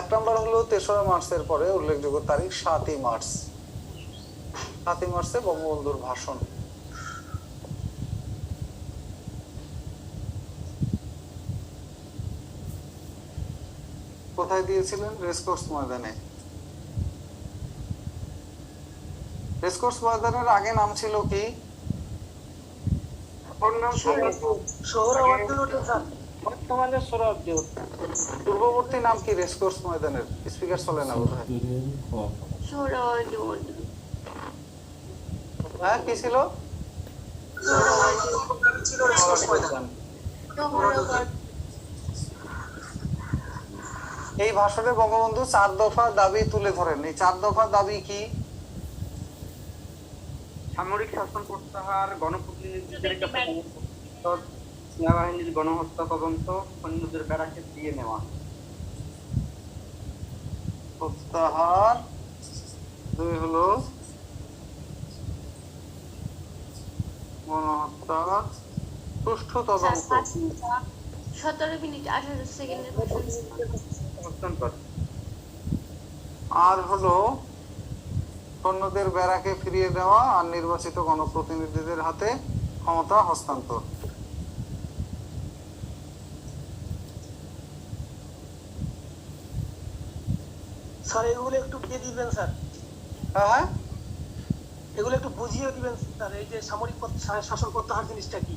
1 নম্বর হলো 3রা মার্চের পরে উল্লেখযোগ্য তারিখ 7ই মার্চ। 7ই মার্চে বঙ্গবন্ধুর ভাষণ। কোথায় দিয়েছিলেন? রেসকোর্স ময়দানে। রেসকোর্স ময়দানের আগে নাম ছিল কি? বর্তমানে সোহরাওয়ার্দী। পূর্ববর্তী নাম কি রেসকোর্স ময়দানের? স্পিকার চলে না বোধহয়। হ্যাঁ কি ছিল? ছিল রেসকোর্স ময়দান। এই ভাষণে বঙ্গবন্ধু 4 দফা দাবি তুলে ধরেন। এই 4 দফা দাবি কি? সামরিক শাসন প্রত্যাহার, গণপ্রতিনিধিদের কাছে ক্ষমতা, সেনাবাহিনীর গণহত্যা তদন্ত, সৈন্যদের ব্যারাকে দিয়ে নেওয়া। প্রত্যাহার, 2 হলো গণহত্যা, সুষ্ঠু তদন্ত। 17 মিনিট 18 সেকেন্ডের হস্তান্তর। আর হলো সৈন্যদের ব্যারাকে ফিরিয়ে দেওয়া আর নির্বাচিত গণপ্রতিনিধিদের হাতে ক্ষমতা হস্তান্তর। স্যার এগুলো একটু দিয়ে দিবেন স্যার, হ্যাঁ হ্যাঁ, এগুলো একটু বুঝিয়ে দিবেন স্যার, এই যে সামরিক শাসন প্রত্যাহার জিনিসটা কি?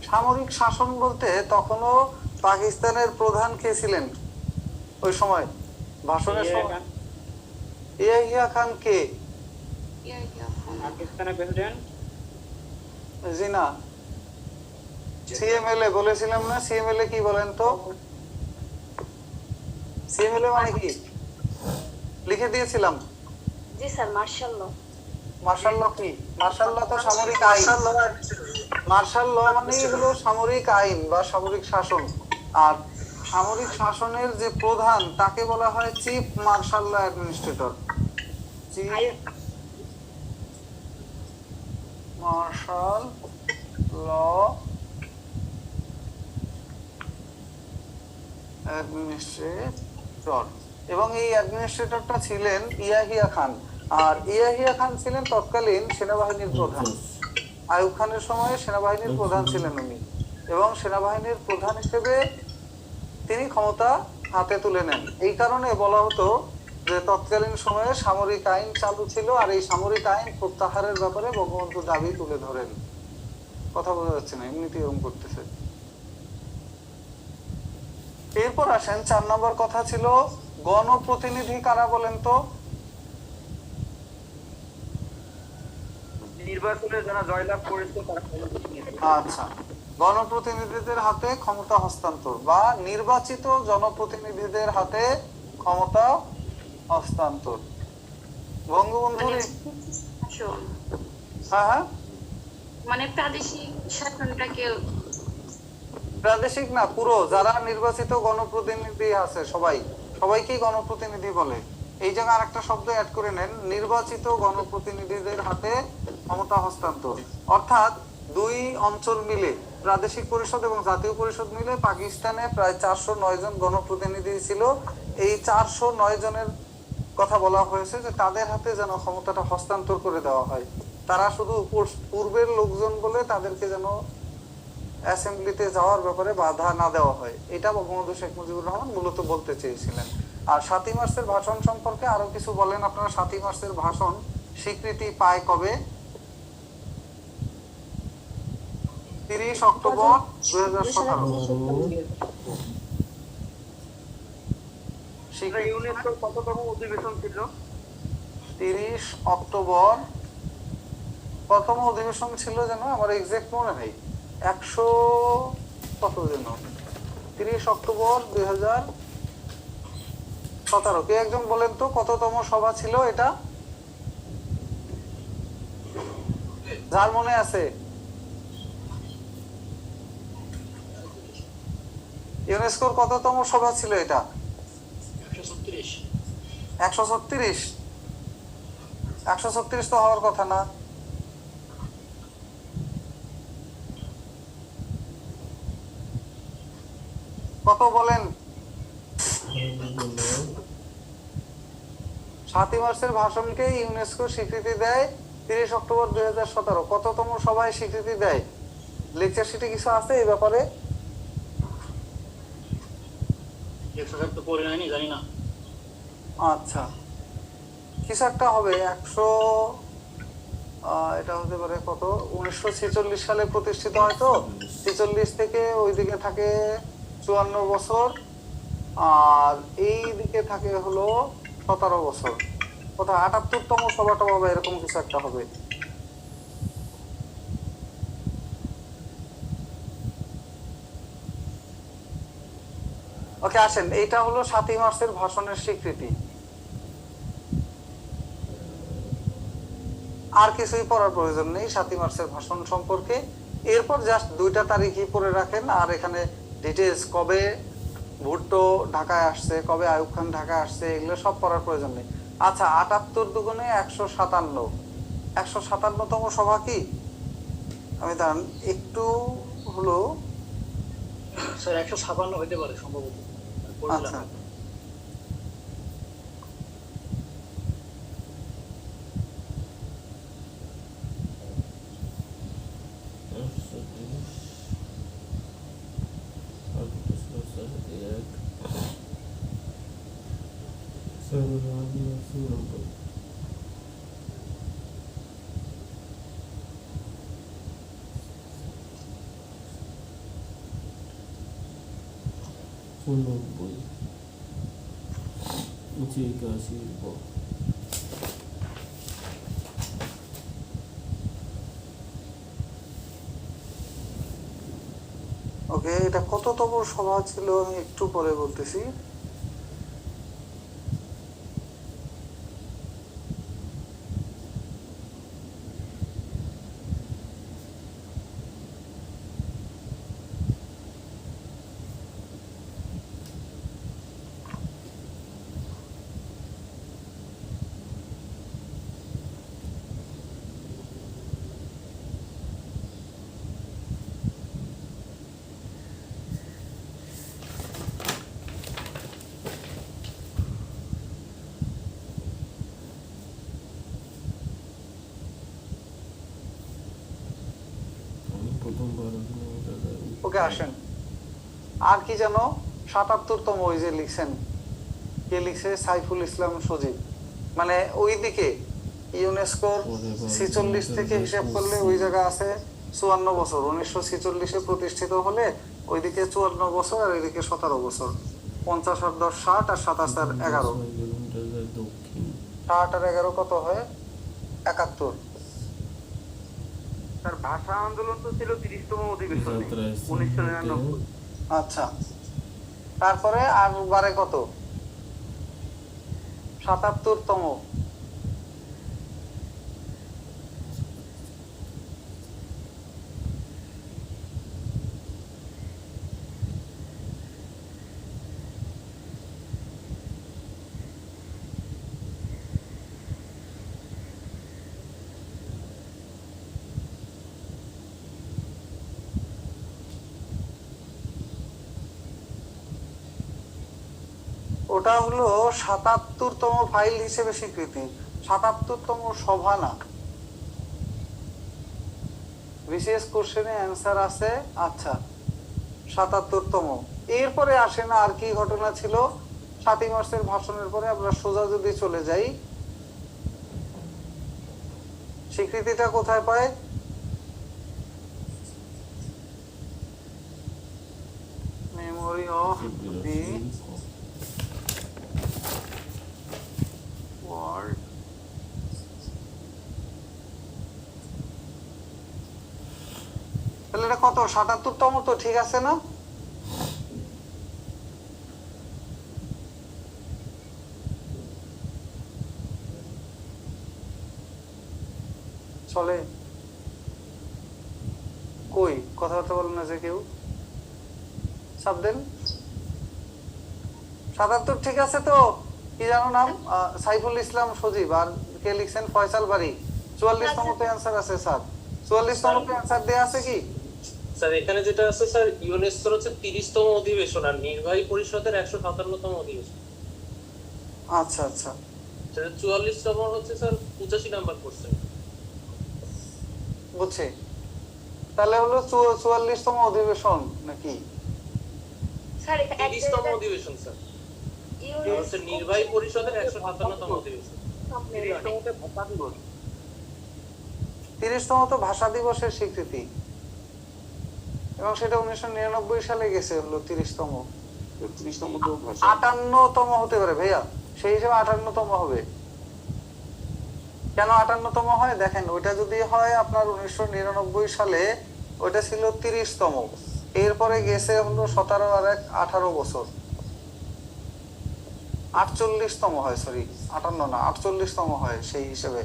সামরিক শাসন বলতে তখনও পাকিস্তানের প্রধান কে ছিলেন ওই সময় ভাষণের সময়? ইয়াহিয়া খান কে? পাকিস্তানের প্রেসিডেন্ট জি না, সিএমএলএ বলেছিলাম না? সিএমএলএ কি বলেন তো? সিএমএলএ মানে কি লিখে দিয়েছিলাম? জি sir, martial law. Martial law কি? মার্শাল ল তো সামরিক আইন। মার্শাল ল মানে হলো সামরিক আইন বা সামরিক শাসন। আর সামরিক শাসনের যে প্রধান তাকে বলা হয় chief martial law administrator. Chief martial law administrator, এবং এই অ্যাডমিনিস্ট্রেটরটা ছিলেন ইয়াহিয়া খান। আর ইয়াহিয়া খান ছিলেন তৎকালীন সেনাবাহিনীর প্রধান। আইয়ুব খানের সময় সেনাবাহিনীর প্রধান ছিলেন উনি, এবং সেনাবাহিনীর প্রধান হিসেবে তিনি ক্ষমতা হাতে তুলে নেন। এই কারণে বলা হতো যে তৎকালীন সময়ে সামরিক আইন চালু ছিল, আর এই সামরিক আইন প্রত্যাহারের ব্যাপারে বঙ্গবন্ধু দাবি তুলে ধরেন। কথা বোঝা যাচ্ছে না, এমনিতে এরকম করতেছে। এরপর আসেন 4 নম্বর কথা ছিল গণপ্রতিনিধি কারা বলেন তো? নির্বাচনে যারা জয়লাভ করেছে তারা গণপ্রতিনিধি। আচ্ছা, গণপ্রতিনিধিদের হাতে ক্ষমতা হস্তান্তর বা নির্বাচিত জনপ্রতিনিধিদের হাতে ক্ষমতা হস্তান্তর। বঙ্গবন্ধুর হ্যাঁ হ্যাঁ, মানে প্রাদেশিক শাসনটাকে প্রাদেশিক না, পুরো যারা নির্বাচিত গণপ্রতিনিধি আছে সবাইকেই গণপ্রতিনিধি বলে। এই জায়গায় আরেকটা শব্দ অ্যাড করে নেন, নির্বাচিত গণপ্রতিনিধিদের হাতে ক্ষমতা হস্তান্তর। অর্থাৎ 2 অঞ্চল মিলে, প্রাদেশিক পরিষদ এবং জাতীয় পরিষদ মিলে পাকিস্তানে প্রায় 409 জন গণপ্রতিনিধি ছিল। এই 409 জনের কথা বলা হয়েছে যে তাদের হাতে যেন ক্ষমতাটা হস্তান্তর করে দেওয়া হয়। তারা শুধু পূর্বের লোকজন বলে তাদেরকে যেন অ্যাসেম্বলিতে যাওয়ার ব্যাপারে বাধা না দেওয়া হয়। এটা বঙ্গবন্ধু শেখ মুজিবুর রহমান মূলত বলতে চেয়েছিলেন। আর 7ই মার্চের ভাষণ সম্পর্কে আরো কিছু বলেন আপনারা। 7ই মার্চের ভাষণ স্বীকৃতি পায় কবে? 30 অক্টোবর 2017। ইউনেস্কোর কততম অধিবেশন ছিল? 30 অক্টোবর প্রথম অধিবেশন ছিল যেন, আমার এক্সাক্ট মনে নেই, 100 কত যেন, 30 অক্টোবর 2017। কে একজন বলেন তো কততম সভা ছিল এটা, যার মনে আছে? ইউনেস্কোর কততম সভা ছিল এটা? 136। 136 তো হওয়ার কথা না। কত বলেন? 7ই মার্চের ভাষণকে ইউনেস্কো স্বীকৃতি দেয় 30 অক্টোবর 2017। কততম সভায় স্বীকৃতি দেয়? লেকচার শিটে কিছু আছে এই ব্যাপারে? জানি না। আচ্ছা, কিছু একটা হবে। 100, এটা হতে পারে কত, 1946 সালে প্রতিষ্ঠিত হয়তো। 46 থেকে ওইদিকে থাকে 54 বছর, আর এই দিকে থাকে হলো 17 বছর। কোথাও ৭৮তম সভাটা বা এরকম কিছু একটা হবে। ওকে আসেন, এইটা হলো ৭ই মার্চের ভাষণের স্বীকৃতি। আর কিছুই পড়ার প্রয়োজন নেই ৭ই মার্চের ভাষণ সম্পর্কে। এরপর জাস্ট 2টা তারিখই পড়ে রাখেন, আর এখানে ডিটেলস কবে ভুট্টো ঢাকায় আসছে, কবে আইয়ুব খান ঢাকায় আসছে, এগুলো সব পড়ার প্রয়োজন নেই। আচ্ছা, ৭৮ দুগুণে ১৫৭, ১৫৭তম সভা কি? আমি দাঁড়ান একটু হলো। স্যার 156 হইতে পারে সম্ভবত। আচ্ছা, ওকে, এটা কততম সভা ছিল আমি একটু পরে বলতেছি। ওকে আসেন, আর কি জানো ৭৭তম ওই যে লিখছেন, কে লিখছে? সাইফুল ইসলাম সজীব। মানে ওইদিকে ইউনেস্কোর ৪৬ থেকে হিসাব করলে ওই জায়গা আছে ৫৪ বছর। ১৯৪৬-এ প্রতিষ্ঠিত হলে ওইদিকে ৫৪ বছর আর ওইদিকে ১৭ বছর। ৫০ আর ১০ ৬০ আর ২৭ আর ১১, ৬০ আর ১১ কত হয়? ৭১। তার ভাষা আন্দোলন তো ছিল ৩০তম অধিবেশনে ১৯৯৯। আচ্ছা, তারপরে আর বারে কত? ৭৭তম। ওটা হলো ৭৭তম ফাইল হিসেবে স্বীকৃতি, ৭৭তম সভা না। বিশেষ কোশ্চেনে অ্যান্সার আছে। আচ্ছা, ৭৭তম। এরপরে আসে না আর কি ঘটনা ছিল ৭ই মার্চের ভাষণের পরে? আমরা সোজা যদি চলে যাই, স্বীকৃতিটা কোথায় পায়? Memory of the world. তাহলে এটা কত? ৭৭তম তো ঠিক আছে না? চলে কই? কথাবার্তা বলেন না যে কেউ, চাপ দেন। ৭৭ ঠিক আছে তো? কি জানো নাম? সাইফুল ইসলাম সজীব। আর কে লিখছেন? ফয়সাল বারী। ৪৪তম তো অ্যান্সার আছে স্যার, ৪৪তম তো অ্যান্সার দেয়া আছে কি? স্যার এখানে যেটা আছে স্যার, ইউনেস্কোর হচ্ছে ৩০তম অধিবেশন আর নির্বাহী পরিষদের ১৫৭তম অধিবেশন। আচ্ছা আচ্ছা, সেটা ৪৪তম হচ্ছে স্যার ৮৫ নাম্বার কোশ্চেন। বুঝছি। তাহলে হলো ৪৪তম অধিবেশন নাকি? স্যার ৩০তম অধিবেশন স্যার, হচ্ছে নির্বাহী পরিষদের ১৫৭তম অধিবেশন। ৩০তম তো ভাষা দিবসের স্বীকৃতি, এবং সেটা ১৯৯৯ সালে গেছে হলো ৩০তম। 58তম হতে পারে ভাইয়া, সেই হিসেবে 58তম হবে। কেন 58তম হয় দেখেন, ওইটা যদি হয় আপনার 1999 সালে ওইটা ছিল 30তম, এরপরে গেছে হলো 17 আর 1 18 বছর, 48তম হয়, সরি 58 না 48তম হয় সেই হিসেবে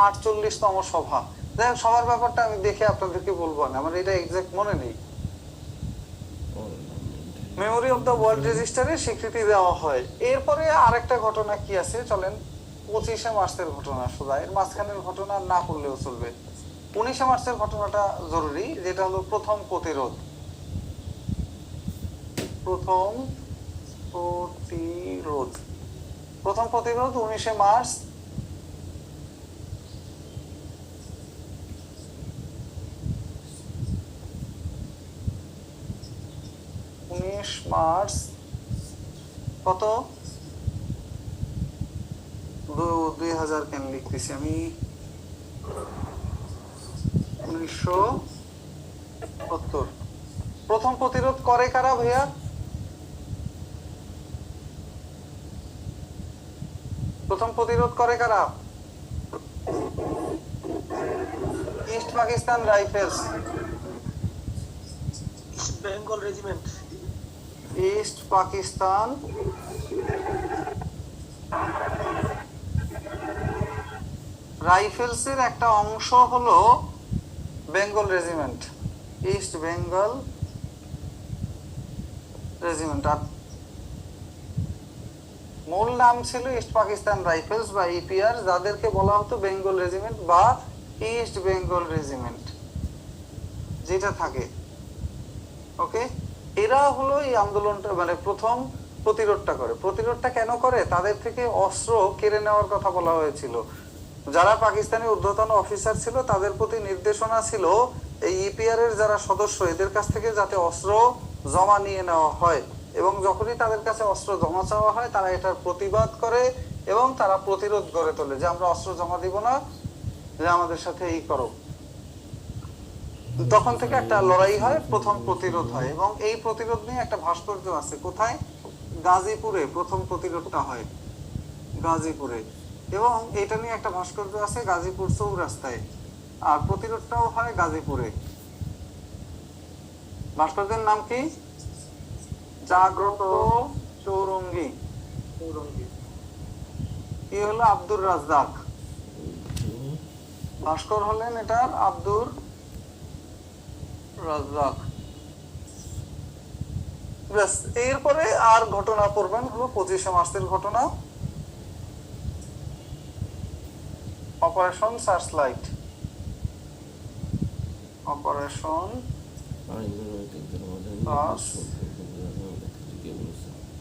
48তম সভা। যাই হোক, সবার ব্যাপারটা আমি দেখে আপনাদেরকে বলবো না, আমার এটা এক্সাক্ট মনে নেই। মেমোরি অফ দ্য ওয়ার্ল্ড রেজিস্টারে স্বীকৃতি দেওয়া হয়। এরপরে আরেকটা ঘটনা কি আছে চলেন, 25শে মার্চের ঘটনা সোজা, এর মাঝখানের ঘটনা না করলেও চলবে। 19শে মার্চের ঘটনাটা জরুরি, যেটা হলো প্রথম প্রতিরোধ। প্রথম প্রতিরোধ 19শে মার্চ। মার্চ কত 2000 কেন লিখতেছি আমি, 1970। প্রথম প্রতিরোধ করে কারা ভাইয়া? প্রথম প্রতিরোধ করে কারা? East Pakistan Rifles, Bengal Regiment. East Pakistan রাইফেলসের একটা অংশ হলো Bengal Regiment, East Bengal Regiment. আর মূল নাম ছিল ইস্ট পাকিস্তান রাইফেলস বা ইপিআর, যাদেরকে বলা হতো বেঙ্গল রেজিমেন্ট বা ইস্ট বেঙ্গল রেজিমেন্ট যেটা থাকে। ওকে, এরা হলো এই আন্দোলনটা মানে প্রথম প্রতিরোধটা করে। প্রতিরোধটা কেন করে? তাদের থেকে অস্ত্র কেড়ে নেওয়ার কথা বলা হয়েছিল। যারা পাকিস্তানি ঊর্ধ্বতন অফিসার ছিল তাদের প্রতি নির্দেশনা ছিল এই ইপিআর এর যারা সদস্য এদের কাছ থেকে যাতে অস্ত্র জমা নিয়ে নেওয়া হয়, এবং যখনই তাদের কাছে অস্ত্র জমা চাওয়া হয় তারা এটার প্রতিবাদ করে এবং তারা প্রতিরোধ গড়ে তোলে যে আমরা অস্ত্র জমা দিব না, যে আমাদের সাথে এই করো। তখন থেকে একটা লড়াই হয়, প্রথম প্রতিরোধ হয়। এবং এই প্রতিরোধ নিয়ে একটা ভাস্কর্য আছে, কোথায়? গাজীপুরে প্রথম প্রতিরোধটা হয়, গাজীপুরে। এবং এটা নিয়ে একটা ভাস্কর্য আছে গাজীপুর চৌরাস্তায়, আর প্রতিরোধটাও হয় গাজীপুরে। ভাস্কর্যের নাম কি? জাগ্রত চৌরঙ্গী। কি হলো? আব্দুর রাজ্জাক ভাস্কর হলেন এটার, আব্দুর রাজ্জাক। ব্যাস, এরপরে আর ঘটনা পড়বেন হলো 25শে মার্চের ঘটনা, operation searchlight. Operation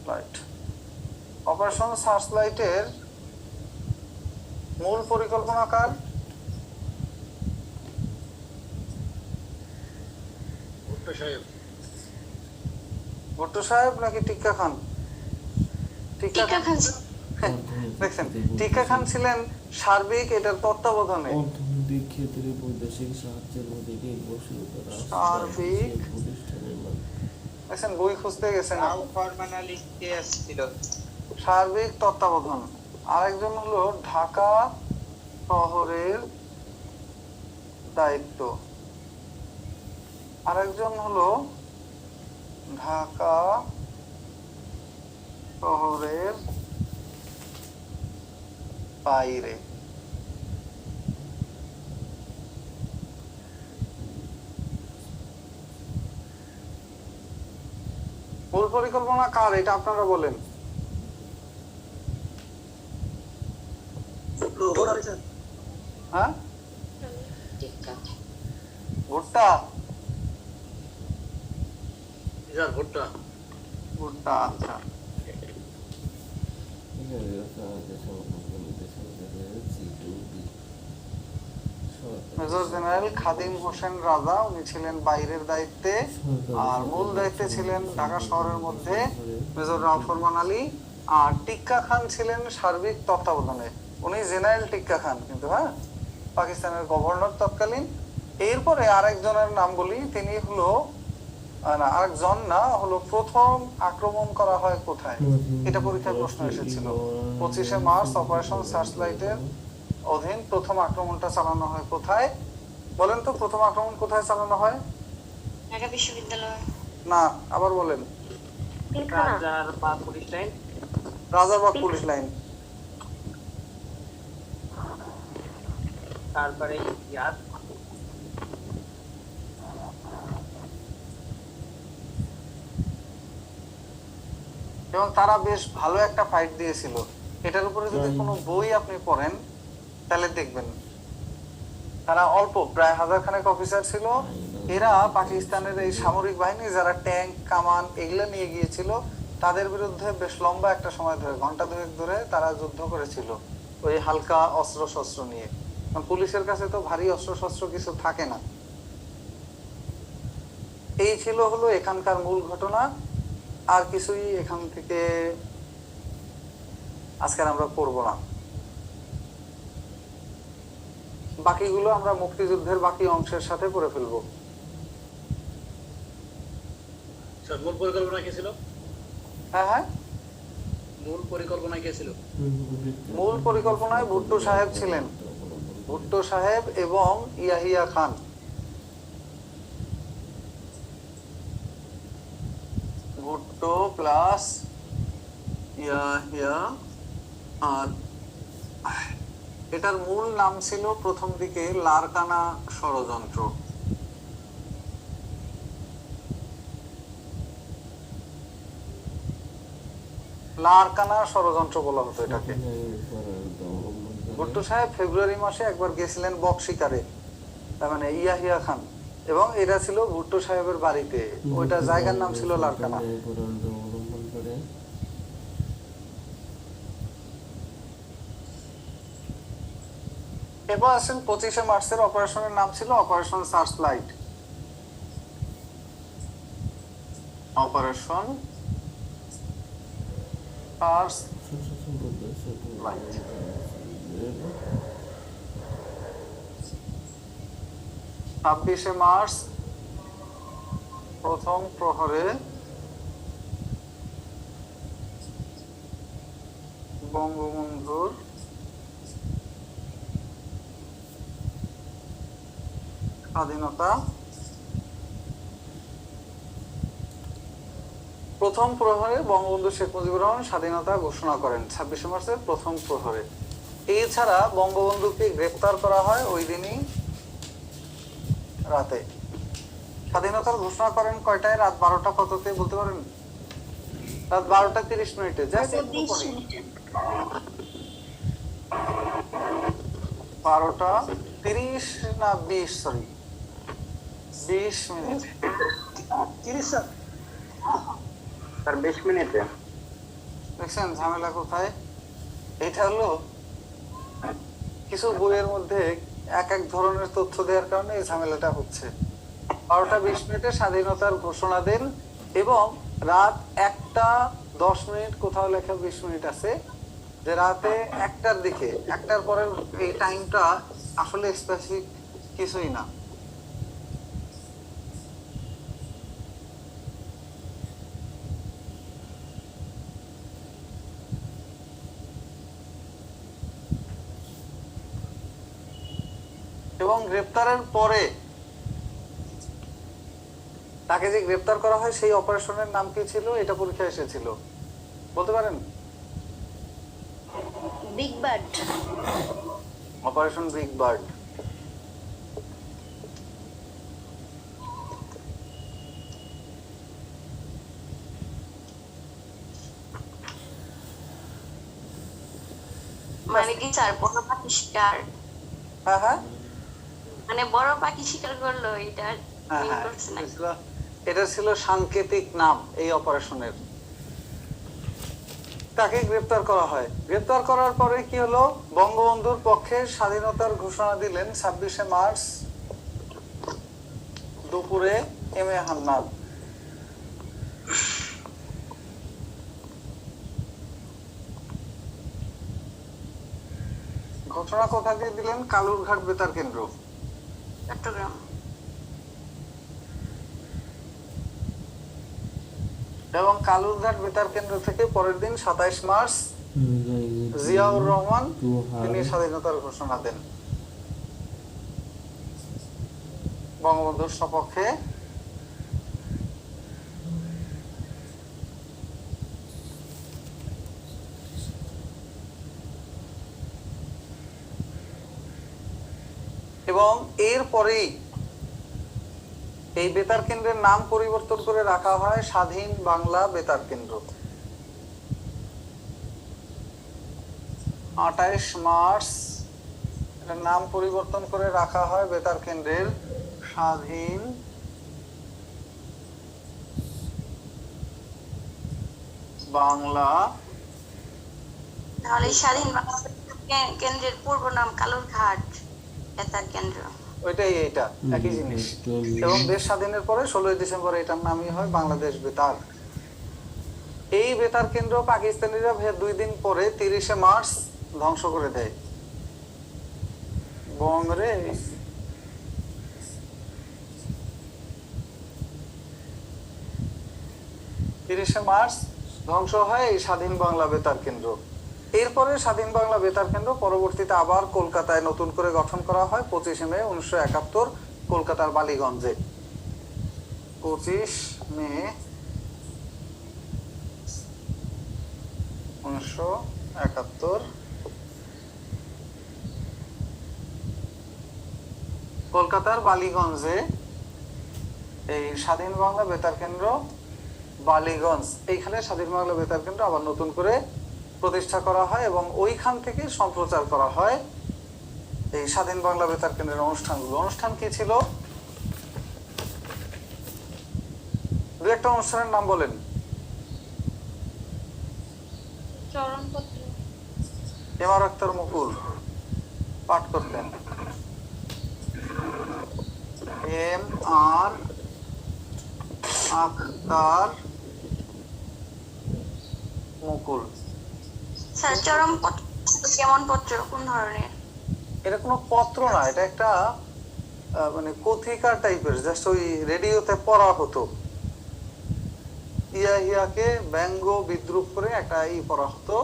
searchlight, operation সার্চলাইটের মূল পরিকল্পনাকার ভুট্টো সাহেব নাকি টিক্কা খান? টিক্কা খান দেখছেন, টিক্কা খান ছিলেন সার্বিক এটার তত্ত্বাবধানে। অর্থনৈতিক ক্ষেত্রে বৈদেশিক সাহায্যের মধ্যে সার্বিক দেখছেন, বই খুঁজতে গেছেন, সার্বিক তত্ত্বাবধান। আরেকজন হলো ঢাকা শহরের দায়িত্ব, আরেকজন হলো ঢাকা শহরের বাইরে। মূল পরিকল্পনা কার এটা আপনারা বলেন? হ্যাঁ, ভুট্টা ভুট্টা ভুট্টা আচ্ছা। মেজর জেনারেল খাদিম হোসেন রাজা, উনি ছিলেন বাইরের দায়িত্বে, আর মূল দায়িত্বে ছিলেন ঢাকা শহরের মধ্যে মেজর রাউফরমান আলী। আর টিক্কা খান ছিলেন সার্বিক তত্ত্বাবধানে, উনি জেনারেল টিক্কা খান কিন্তু, হ্যাঁ, পাকিস্তানের গভর্নর তৎকালীন। এরপরে আরেকজনের নাম বলি, তিনি হলো না আরেকজন না, হলো প্রথম আক্রমণ করা হয় কোথায়, এটা পরীক্ষায় প্রশ্ন এসেছিল। 25শে মার্চ অপারেশন সার্চলাইটের অধীন প্রথম আক্রমণটা চালানো হয় কোথায়? বলেন তো, প্রথম আক্রমণ কোথায় চালানো হয়? ঢাকা বিশ্ববিদ্যালয়। না, আবার বলেন। পিলখানা। রাজার বা police line. Rajarbagh police line. তারপরে ইয়াদ। এবং তারা বেশ ভালো একটা ফাইট দিয়েছিল। এটার উপরে যদি কোনো বই আপনি পড়েন তাহলে দেখবেন তারা অল্প, প্রায় 1000 খানেক অফিসার ছিল। এরা পাকিস্তানের এই সামরিক বাহিনী যারা ট্যাঙ্ক কামান এগুলো নিয়ে গিয়েছিল তাদের বিরুদ্ধে বেশ লম্বা একটা সময় ধরে, ঘন্টা দুয়েক ধরে তারা যুদ্ধ করেছিল ওই হালকা অস্ত্র শস্ত্র নিয়ে। কারণ পুলিশের কাছে তো ভারী অস্ত্র শস্ত্র কিছু থাকে না। এই ছিল হলো এখানকার মূল ঘটনা। আর কিছুই এখান থেকে আজকে আমরা পড়ব না, বাকিগুলো আমরা মুক্তিযুদ্ধের বাকি অংশের সাথে পড়ে ফেলবো। মূল পরিকল্পনা কি ছিল? হ্যাঁ হ্যাঁ, মূল পরিকল্পনা কি ছিল? মূল পরিকল্পনায় ভুট্টো সাহেব ছিলেন, ভুট্টো সাহেব এবং ইয়াহিয়া খান। ভুট্টো প্লাস ইয়াহিয়া। আর এটার মূল নাম ছিল প্রথম দিকে লারকানা ষড়যন্ত্র। লারকানা ষড়যন্ত্র বলা হতো এটাকে। ভুট্টো সাহেব ফেব্রুয়ারি মাসে একবার গেছিলেন বক শিকারে, তার মানে ইয়াহিয়া খান, এবং এটা ছিল ভুট্টো সাহেবের বাড়িতে। ওইটা জায়গার নাম ছিল লারকানা। এরপর আসেন 25শে মার্চের অপারেশনের নাম ছিল operation searchlight. Operation searchlight. 26শে মার্চ প্রথম প্রহরে বঙ্গবন্ধুর স্বাধীনতা, প্রথম প্রহরে বঙ্গবন্ধু শেখ মুজিবুর রহমান স্বাধীনতা ঘোষণা করেন 26শে মার্চের প্রথম প্রহরে। এছাড়া বঙ্গবন্ধুকে গ্রেপ্তার করা হয় ওই দিনই রাতে। স্বাধীনতার ঘোষণা করেন কয়টায়? রাত 12টা কততে বলতে পারেন? রাত 12টা 30 মিনিটে। জাস্ট 12টা 30 না 20, সরি 20 মিনিট। 30 স্যার। স্যার 20 মিনিটে। দেখছেন ঝামেলা কোথায়? এটা হলো কিছু বইয়ের মধ্যে এক এক ধরনের তথ্য দেওয়ার কারণে এই ঝামেলাটা হচ্ছে। 12টা 20 মিনিটে স্বাধীনতার ঘোষণা দেন এবং রাত 1টা 10 মিনিট, কোথাও লেখা 20 মিনিট আছে, যে রাতে 1টার দিকে, 1টার পরের এই টাইমটা আসলে স্পেসিফিক কিছুই না। এবং গ্রেপ্তারের পরে তাকে যে গ্রেপ্তার করা হয় সেই অপারেশনের নাম কি ছিল? এটা পরীক্ষা এসেছিল, বলতে পারেন? Big bird. Operation big bird. মানে কি স্যার, বড় পাখি শিকার? হ্যাঁ হ্যাঁ মানে বড় পাখি শিকার করলো, এটা হ্যাঁ মিল হ্যাঁ, করছে না? এটা ছিল সাংকেতিক নাম এই অপারেশনের। তাকে গ্রেপ্তার করা হয়। গ্রেপ্তার করার পরে কি হলো? বঙ্গবন্ধুর পক্ষে স্বাধীনতার ঘোষণা দিলেন 26শে মার্চ দুপুরে এম এ হান্নান। ঘোষণা কোথা দিয়ে দিলেন? কালুরঘাট বেতার কেন্দ্র, চট্টগ্রাম। এবং কালুরঘাট বেতার কেন্দ্র থেকে পরের দিন 27 মার্চ জিয়াউর রহমান তিনি স্বাধীনতার ঘোষণা দেন বঙ্গবন্ধুর সপক্ষে। এবং এরপরেই এই বেতার কেন্দ্রের নাম পরিবর্তন করে রাখা হয় স্বাধীন বাংলা বেতার কেন্দ্র। 28 মার্চ এটার নাম পরিবর্তন করে রাখা হয় বেতার কেন্দ্রের স্বাধীন বাংলা। তাহলে স্বাধীন বাংলা কেন্দ্রের পূর্ব নাম কালুরঘাট বেতার কেন্দ্র। ওইটাই এইটা একই জিনিস। এবং দেশ স্বাধীনের পরে 16 ডিসেম্বর এটার নামই হয় বাংলাদেশ বেতার। এই বেতার কেন্দ্র পাকিস্তানিরা 2 দিন পরে 30 মার্চ ধ্বংস করে দেয়। বংরে 30 মার্চ ধ্বংস হয় এই স্বাধীন বাংলা বেতার কেন্দ্র। এরপরে স্বাধীন বাংলা বেতার কেন্দ্র পরবর্তীতে আবার কলকাতায় নতুন করে গঠন করা হয় 25 মে 1971 কলকাতার বালিগঞ্জে। 25 মে 1971 কলকাতার বালিগঞ্জে এই স্বাধীন বাংলা বেতার কেন্দ্র বালিগঞ্জ এইখানে স্বাধীন বাংলা বেতার কেন্দ্র আবার নতুন করে প্রতিষ্ঠা করা হয় এবং ওইখান থেকে সম্প্রচার করা হয় এই স্বাধীন বাংলা বেতার কেন্দ্রের অনুষ্ঠানগুলো। অনুষ্ঠান কি ছিল? দু একটা অনুষ্ঠানের নাম বলেন। এমআর আক্তার মুকুল পাঠ করতেন। এম আর আক্তার মুকুল। স্যার চরমপত্র কেমন পত্র, কোন ধরনের? এটা কোনো পত্র না, এটা একটা মানে কথিকা টাইপের, জাস্ট ওই রেডিওতে পড়া হতো। ইয়া হিয়াকে ব্যঙ্গ বিদ্রুপ করে একটা পড়া হতো,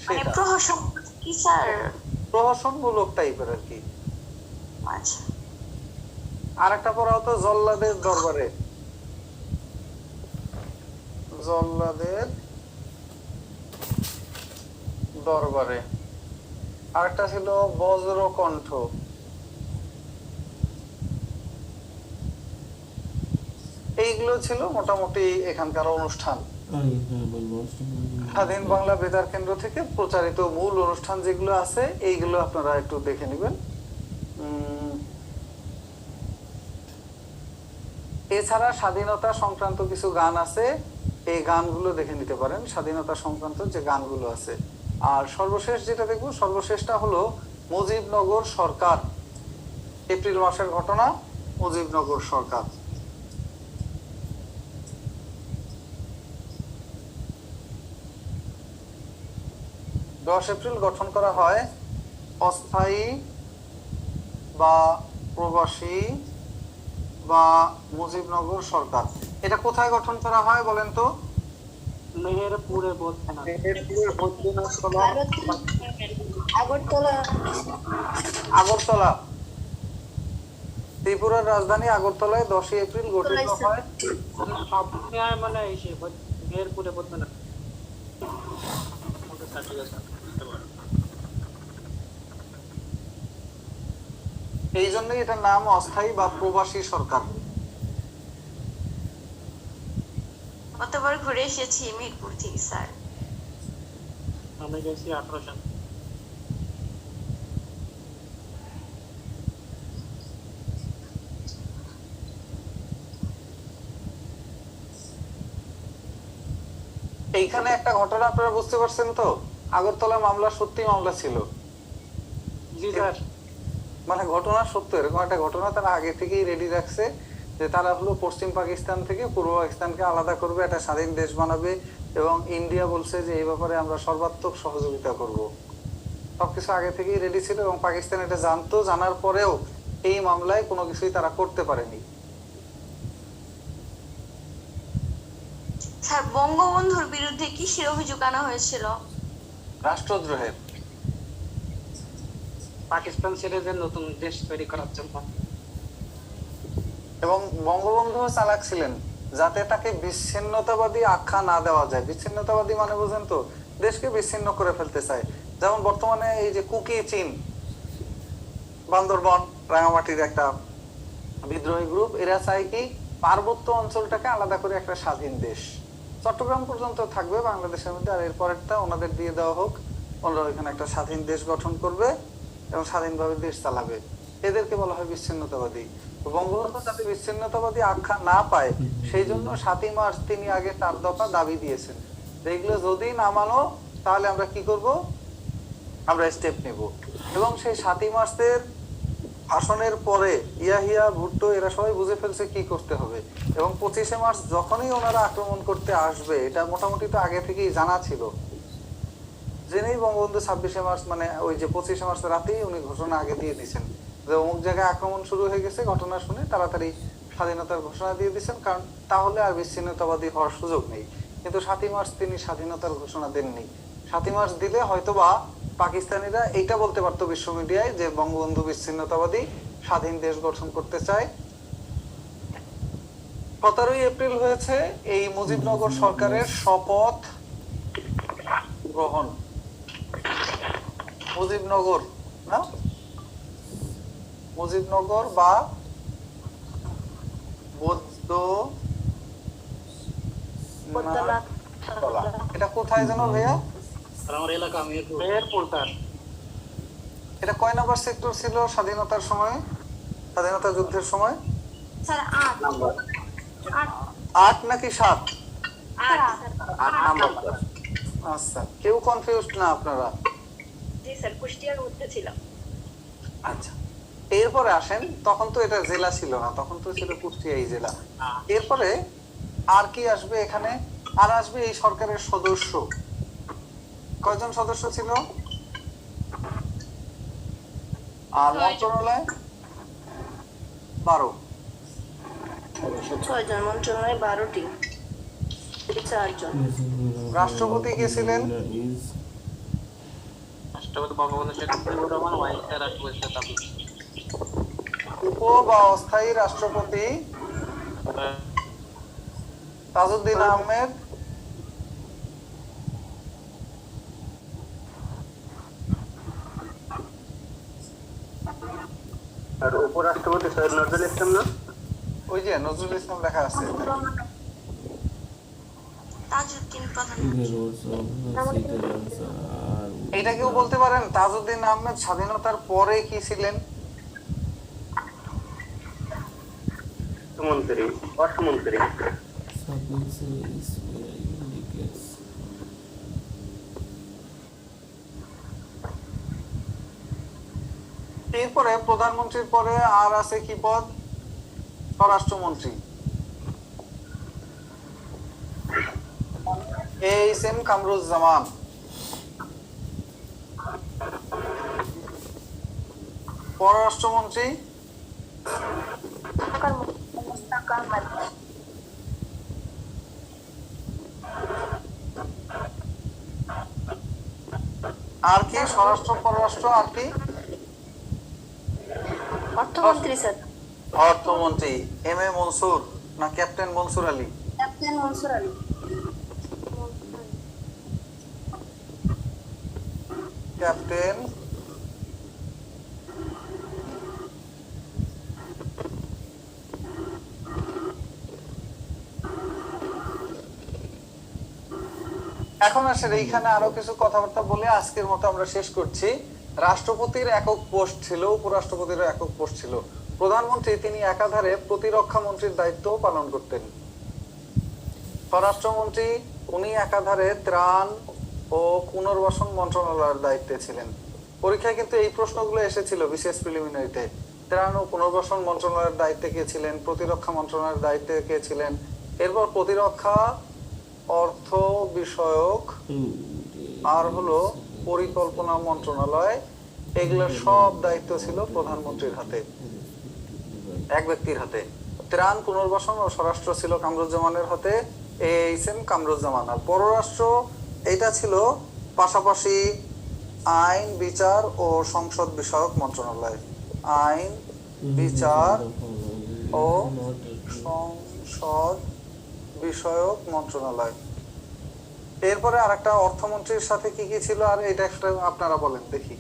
মানে সেটা প্রহসন কি স্যার? প্রহসনমূলক টাইপের আর কি। আচ্ছা। আর একটা পড়া হতো জল্লাদের দরবারে, জল্লাদের দরবারে। আরেকটা ছিল বজ্রকণ্ঠ। এইগুলো ছিল মোটামুটি এখানকার অনুষ্ঠান। স্বাধীন বাংলা বেতার কেন্দ্র থেকে প্রচারিত মূল অনুষ্ঠান যেগুলো আছে এইগুলো আপনারা একটু দেখে নেবেন। এছাড়া স্বাধীনতা সংক্রান্ত কিছু গান আছে, এই গানগুলো দেখে নিতে পারেন, স্বাধীনতা সংক্রান্ত যে গানগুলো আছে। আর সর্বশেষ যেটা দেখবো, সর্বশেষটা হলো মুজিবনগর সরকার, এপ্রিল মাসের ঘটনা। মুজিবনগর সরকার 10 এপ্রিল গঠন করা হয় অস্থায়ী বা প্রবাসী বা মুজিবনগর সরকার। এটা কোথায় গঠন করা হয় বলেন তো? মেহেরপুরে বলছেন। আগরতলা। আগরতলা, ত্রিপুরার রাজধানী আগরতলায় 10 এপ্রিল গঠিত হয়। মানে মেহেরপুরে বলছেন। এই জন্যই এটার নাম অস্থায়ী বা প্রবাসী সরকার। কতবার ঘুরে এসেছি মিরপুর থেকে স্যার। আমি গেছি 18 সাল। এইখানে একটা ঘটনা আপনারা বুঝতে পারছেন তো, আগরতলা মামলা সত্যি মামলা ছিল। জি স্যার। মানে ঘটনা সত্য, এরকম একটা ঘটনা তারা আগে থেকেই রেডি রাখছে যে তারা হলো পশ্চিম পাকিস্তান থেকে পূর্ব পাকিস্তানকে আলাদা করবে, একটা স্বাধীন দেশ বানাবে, এবং ইন্ডিয়া বলছে যে এই ব্যাপারে আমরা সর্বাত্মক সহযোগিতা করব। সবকিছু আগে থেকেই রেডি ছিল এবং পাকিস্তান এটা জানতো, জানার পরেও এই মামলায় কোনো কিছুই তারা করতে পারেনি। স্যার বঙ্গবন্ধুর বিরুদ্ধে কিসের অভিযোগ আনা হয়েছিল? রাষ্ট্রদ্রোহের। পাকিস্তান ছেড়ে যে নতুন দেশ তৈরি করার জন্য। এবং বঙ্গবন্ধু চালাক ছিলেন যাতে তাকে বিচ্ছিন্নতাবাদী আখ্যা না দেওয়া যায়। বিচ্ছিন্নতাবাদী মানে বুঝেন তো, দেশকে বিচ্ছিন্ন করে ফেলতে চায়। যেমন বর্তমানে এই যে কুকি চীন, বান্দরবন, রাঙামাটির একটা বিদ্রোহী গ্রুপ, এরা চায় কি পার্বত্য অঞ্চলটাকে আলাদা করে একটা স্বাধীন দেশ, চট্টগ্রাম পর্যন্ত থাকবে বাংলাদেশের মধ্যে, আর এরপরেরটা ওনাদের দিয়ে দেওয়া হোক, ওনারা ওইখানে একটা স্বাধীন দেশ গঠন করবে এবং স্বাধীনভাবে দেশ চালাবে। এদেরকে বলা হয় বিচ্ছিন্নতাবাদী। তো বঙ্গবন্ধু যাতে বিচ্ছিন্নতাবাদী আখ্যা না পায় সেই জন্য 7ই মার্চ তিনি আগে 4 দফা দাবি দিয়েছেন, এগুলো যদি না মানো তাহলে আমরা কি করব, আমরা স্টেপ নেব। এবং সেই 7ই মার্চের ভাষণের পরে ইয়াহিয়া, ভুট্টো এরা সবাই বুঝে ফেলছে কি করতে হবে। এবং 25শে মার্চ যখনই ওনারা আক্রমণ করতে আসবে, এটা মোটামুটি তো আগে থেকেই জানা ছিল, জেনেই বঙ্গবন্ধু 26শে মার্চ মানে ওই যে 25শে মার্চ রাতেই উনি ঘোষণা আগে দিয়ে দিয়েছেন যে অমুক জায়গায় আক্রমণ শুরু হয়ে গেছে, ঘটনা শুনে তাড়াতাড়ি স্বাধীনতার ঘোষণা দিয়ে দিয়েছেন, কারণ তাহলে আর বিচ্ছিন্নতাবাদী হওয়ার সুযোগ নেই। কিন্তু 7ই মার্চ তিনি স্বাধীনতার ঘোষণা দেননি। 7ই মার্চ দিলে হয়তোবা পাকিস্তানিরা এইটা বলতে পারতো বিশ্ব মিডিয়ায় যে বঙ্গবন্ধু বিচ্ছিন্নতাবাদী, স্বাধীন দেশ গঠন করতে চায়। 17ই এপ্রিল হয়েছে এই মুজিবনগর সরকারের শপথ গ্রহণ। মুজিবনগর না, মুজিবনগর বা বৌদ্ধ তলা, এটা কোথায় জানো ভাইয়া? আর আমার এলাকা আমি এটা কয় নাম্বার সেক্টর ছিল স্বাধীনতার সময়, স্বাধীনতা যুদ্ধের সময়? স্যার 8 নাকি 7? 8 নাম্বার। আচ্ছা, কেউ কনফিউজড না আপনারা? জি স্যার, কুষ্টিয়ার মধ্যে ছিল। আচ্ছা, এরপরে আসেন, তখন তো এটা জেলা ছিল না, তখন তো ছিল কুষ্টিয়াই জেলা। এরপরে আর কি আসবে এখানে? আর আসবে এই সরকারের সদস্য। কয়জন সদস্য ছিল? আর মন্ত্রণালয় 12। 6 জন, মন্ত্রণালয় 12টি, 4 জন। রাষ্ট্রপতি কে ছিলেন? রাষ্ট্রপতি বঙ্গবন্ধু শেখ মুজিবুর রহমান, ওয়াইসের রাষ্ট্রপতি। উপ বা অস্থায়ী রাষ্ট্রপতি তাজউদ্দিন আহমেদ। আর উপরাষ্ট্রপতি সৈয়দ নজরুল ইসলাম না? ওই যে নজরুল ইসলাম লেখা আছে। তাজউদ্দিন প্রধান। এটা কেউ বলতে পারেন তাজউদ্দিন আহমেদ স্বাধীনতার পরে কি ছিলেন? মন্ত্রী, অর্থমন্ত্রী। এরপরে প্রধানমন্ত্রীর পরে আর আছে কি পদ? স্বরাষ্ট্রমন্ত্রী। এইচ.এম. কামরুজ্জামান। পররাষ্ট্রমন্ত্রী আর কি? স্বরাষ্ট্র, পররাষ্ট্র, আর কি? অর্থমন্ত্রী স্যার। অর্থমন্ত্রী এম.এ. মনসুর না captain Mansur Ali? Captain Mansur Ali. Captain এখন আসলে এইখানে আরো কিছু কথাবার্তা বলে আজকের মতো আমরা শেষ করছি। রাষ্ট্রপতির একক পোস্ট ছিল, উপরাষ্ট্রপতির একক পোস্ট ছিল। প্রধানমন্ত্রী তিনি একাধারে প্রতিরক্ষা মন্ত্রীর দায়িত্ব পালন করতেন। স্বরাষ্ট্রমন্ত্রী উনি একাধারে ত্রাণ ও পুনর্বাসন মন্ত্রণালয়ের দায়িত্বে ছিলেন। পরীক্ষায় কিন্তু এই প্রশ্নগুলো এসেছিল বিশেষ প্রিলিমিনারিতে। ত্রাণ ও পুনর্বাসন মন্ত্রণালয়ের দায়িত্বে কে ছিলেন, প্রতিরক্ষা মন্ত্রণালয়ের দায়িত্বে কে ছিলেন, এরপর প্রতিরক্ষা, অর্থ বিষয়ক আর হলো পরিকল্পনা মন্ত্রণালয়, এগুলোর সব দায়িত্ব ছিল প্রধানমন্ত্রীর হাতে, এক ব্যক্তির হাতে। ত্রাণ, পুনর্বাসন ও স্বরাষ্ট্র ছিল কামরুজ্জামানের হাতে, এইচ.এম. কামরুজ্জামান। আর পররাষ্ট্র এটা ছিল পাশাপাশি আইন, বিচার ও সংসদ বিষয়ক মন্ত্রণালয়। আইন, বিচার ও সংসদ বিষয়ক মন্ত্রণালয়। এরপরে আরেকটা অর্থমন্ত্রীর সাথে কি কি ছিল, আর এটা একটা আপনারা বলেন দেখি।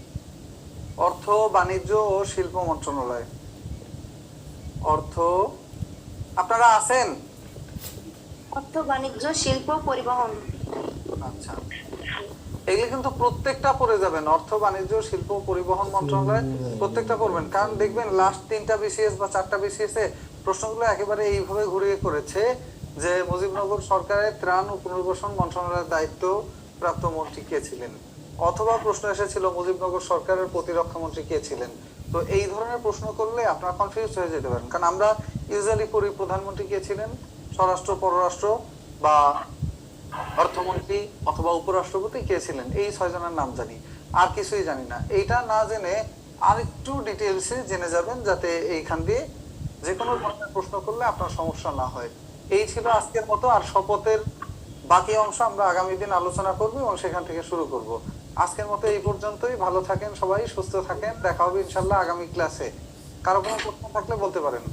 অর্থ, বাণিজ্য ও শিল্প মন্ত্রণালয়। অর্থ, আপনারা আছেন? অর্থ, বাণিজ্য, শিল্প, পরিবহন। আচ্ছা, এগুলি কিন্তু প্রত্যেকটা পড়ে যাবেন। অর্থ, বাণিজ্য, শিল্প, পরিবহন মন্ত্রণালয় প্রত্যেকটা পড়বেন, কারণ দেখবেন লাস্ট 3টা বিসিএস বা 4টা বিসিএস এ প্রশ্নগুলো একেবারে এইভাবে ঘুরিয়ে করেছে যে মুজিবনগর সরকারের ত্রাণ ও পুনর্বাসন মন্ত্রণালয়ের দায়িত্ব প্রাপ্ত মন্ত্রী কে ছিলেন, অথবা প্রশ্ন এসেছিল মুজিবনগর সরকারের প্রতিরক্ষা মন্ত্রী কে ছিলেন। তো এই ধরনের প্রশ্ন করলে আপনারা কনফিউজ হয়ে যেতে পারেন, কারণ আমরা ইউজুয়ালি পড়ি প্রধানমন্ত্রী কে ছিলেন, স্বরাষ্ট্র, পররাষ্ট্র বা অর্থমন্ত্রী অথবা উপরাষ্ট্রপতি কে ছিলেন, এই 6 জনের নাম জানি, আর কিছুই জানি না। এইটা না জেনে আরেকটু ডিটেইলসে জেনে যাবেন, যাতে এইখান দিয়ে যে কোনো ধরনের প্রশ্ন করলে আপনার সমস্যা না হয়। এই ছিল আজকের মতো। আর শপথের বাকি অংশ আমরা আগামী দিন আলোচনা করব এবং সেখান থেকে শুরু করব। আজকের মতো এই পর্যন্তই। ভালো থাকেন সবাই, সুস্থ থাকেন। দেখা হবে ইনশাল্লাহ আগামী ক্লাসে। কারো কোনো প্রশ্ন থাকলে বলতে পারেন।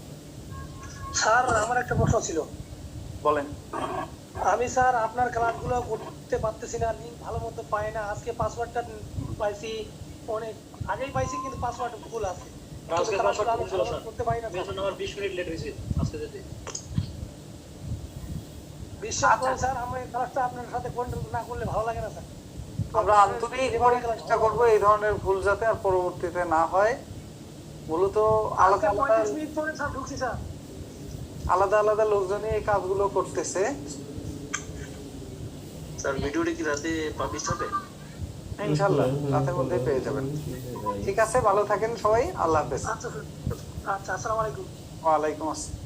স্যার আমার একটা প্রশ্ন ছিল। বলেন। আমি স্যার আপনার ক্লাসগুলো করতে পারতেছি না, লিঙ্ক ভালো মতো পাই না। আজকে পাসওয়ার্ডটা পাইছি, অনেক আগেই পাইছি, কিন্তু পাসওয়ার্ড ভুল আছে। আজকে পাসওয়ার্ড ভুল ছিল স্যার, করতে পারি না এর জন্য আমার 20 মিনিট লেট হয়েছে আজকে যেতে। বিশ্বাস করেন স্যার, আমি এই ক্লাসটা আপনার সাথে কন্ট্রোল না করলে ভালো লাগে না স্যার। আমরা আন্তরিকভাবে চেষ্টা করব এই ধরনের ভুল যাতে আর পরবর্তীতে না হয়। মূলত আলাদা আজকে 35 মিনিট পরে স্যার ঢুকছি স্যার। আলাদা আলাদা লোকজনই এই কাজগুলো করতেছে। স্যার ভিডিওটি কি রাতে পাবলিশ হবে? ইনশাআল্লাহ রাতের মধ্যে পেয়ে যাবেন। ঠিক আছে, ভালো থাকেন সবাই। আল্লাহ হাফেজ। আচ্ছা স্যার, আচ্ছা, আসসালামু আলাইকুম। ওয়ালাইকুম আসসালাম।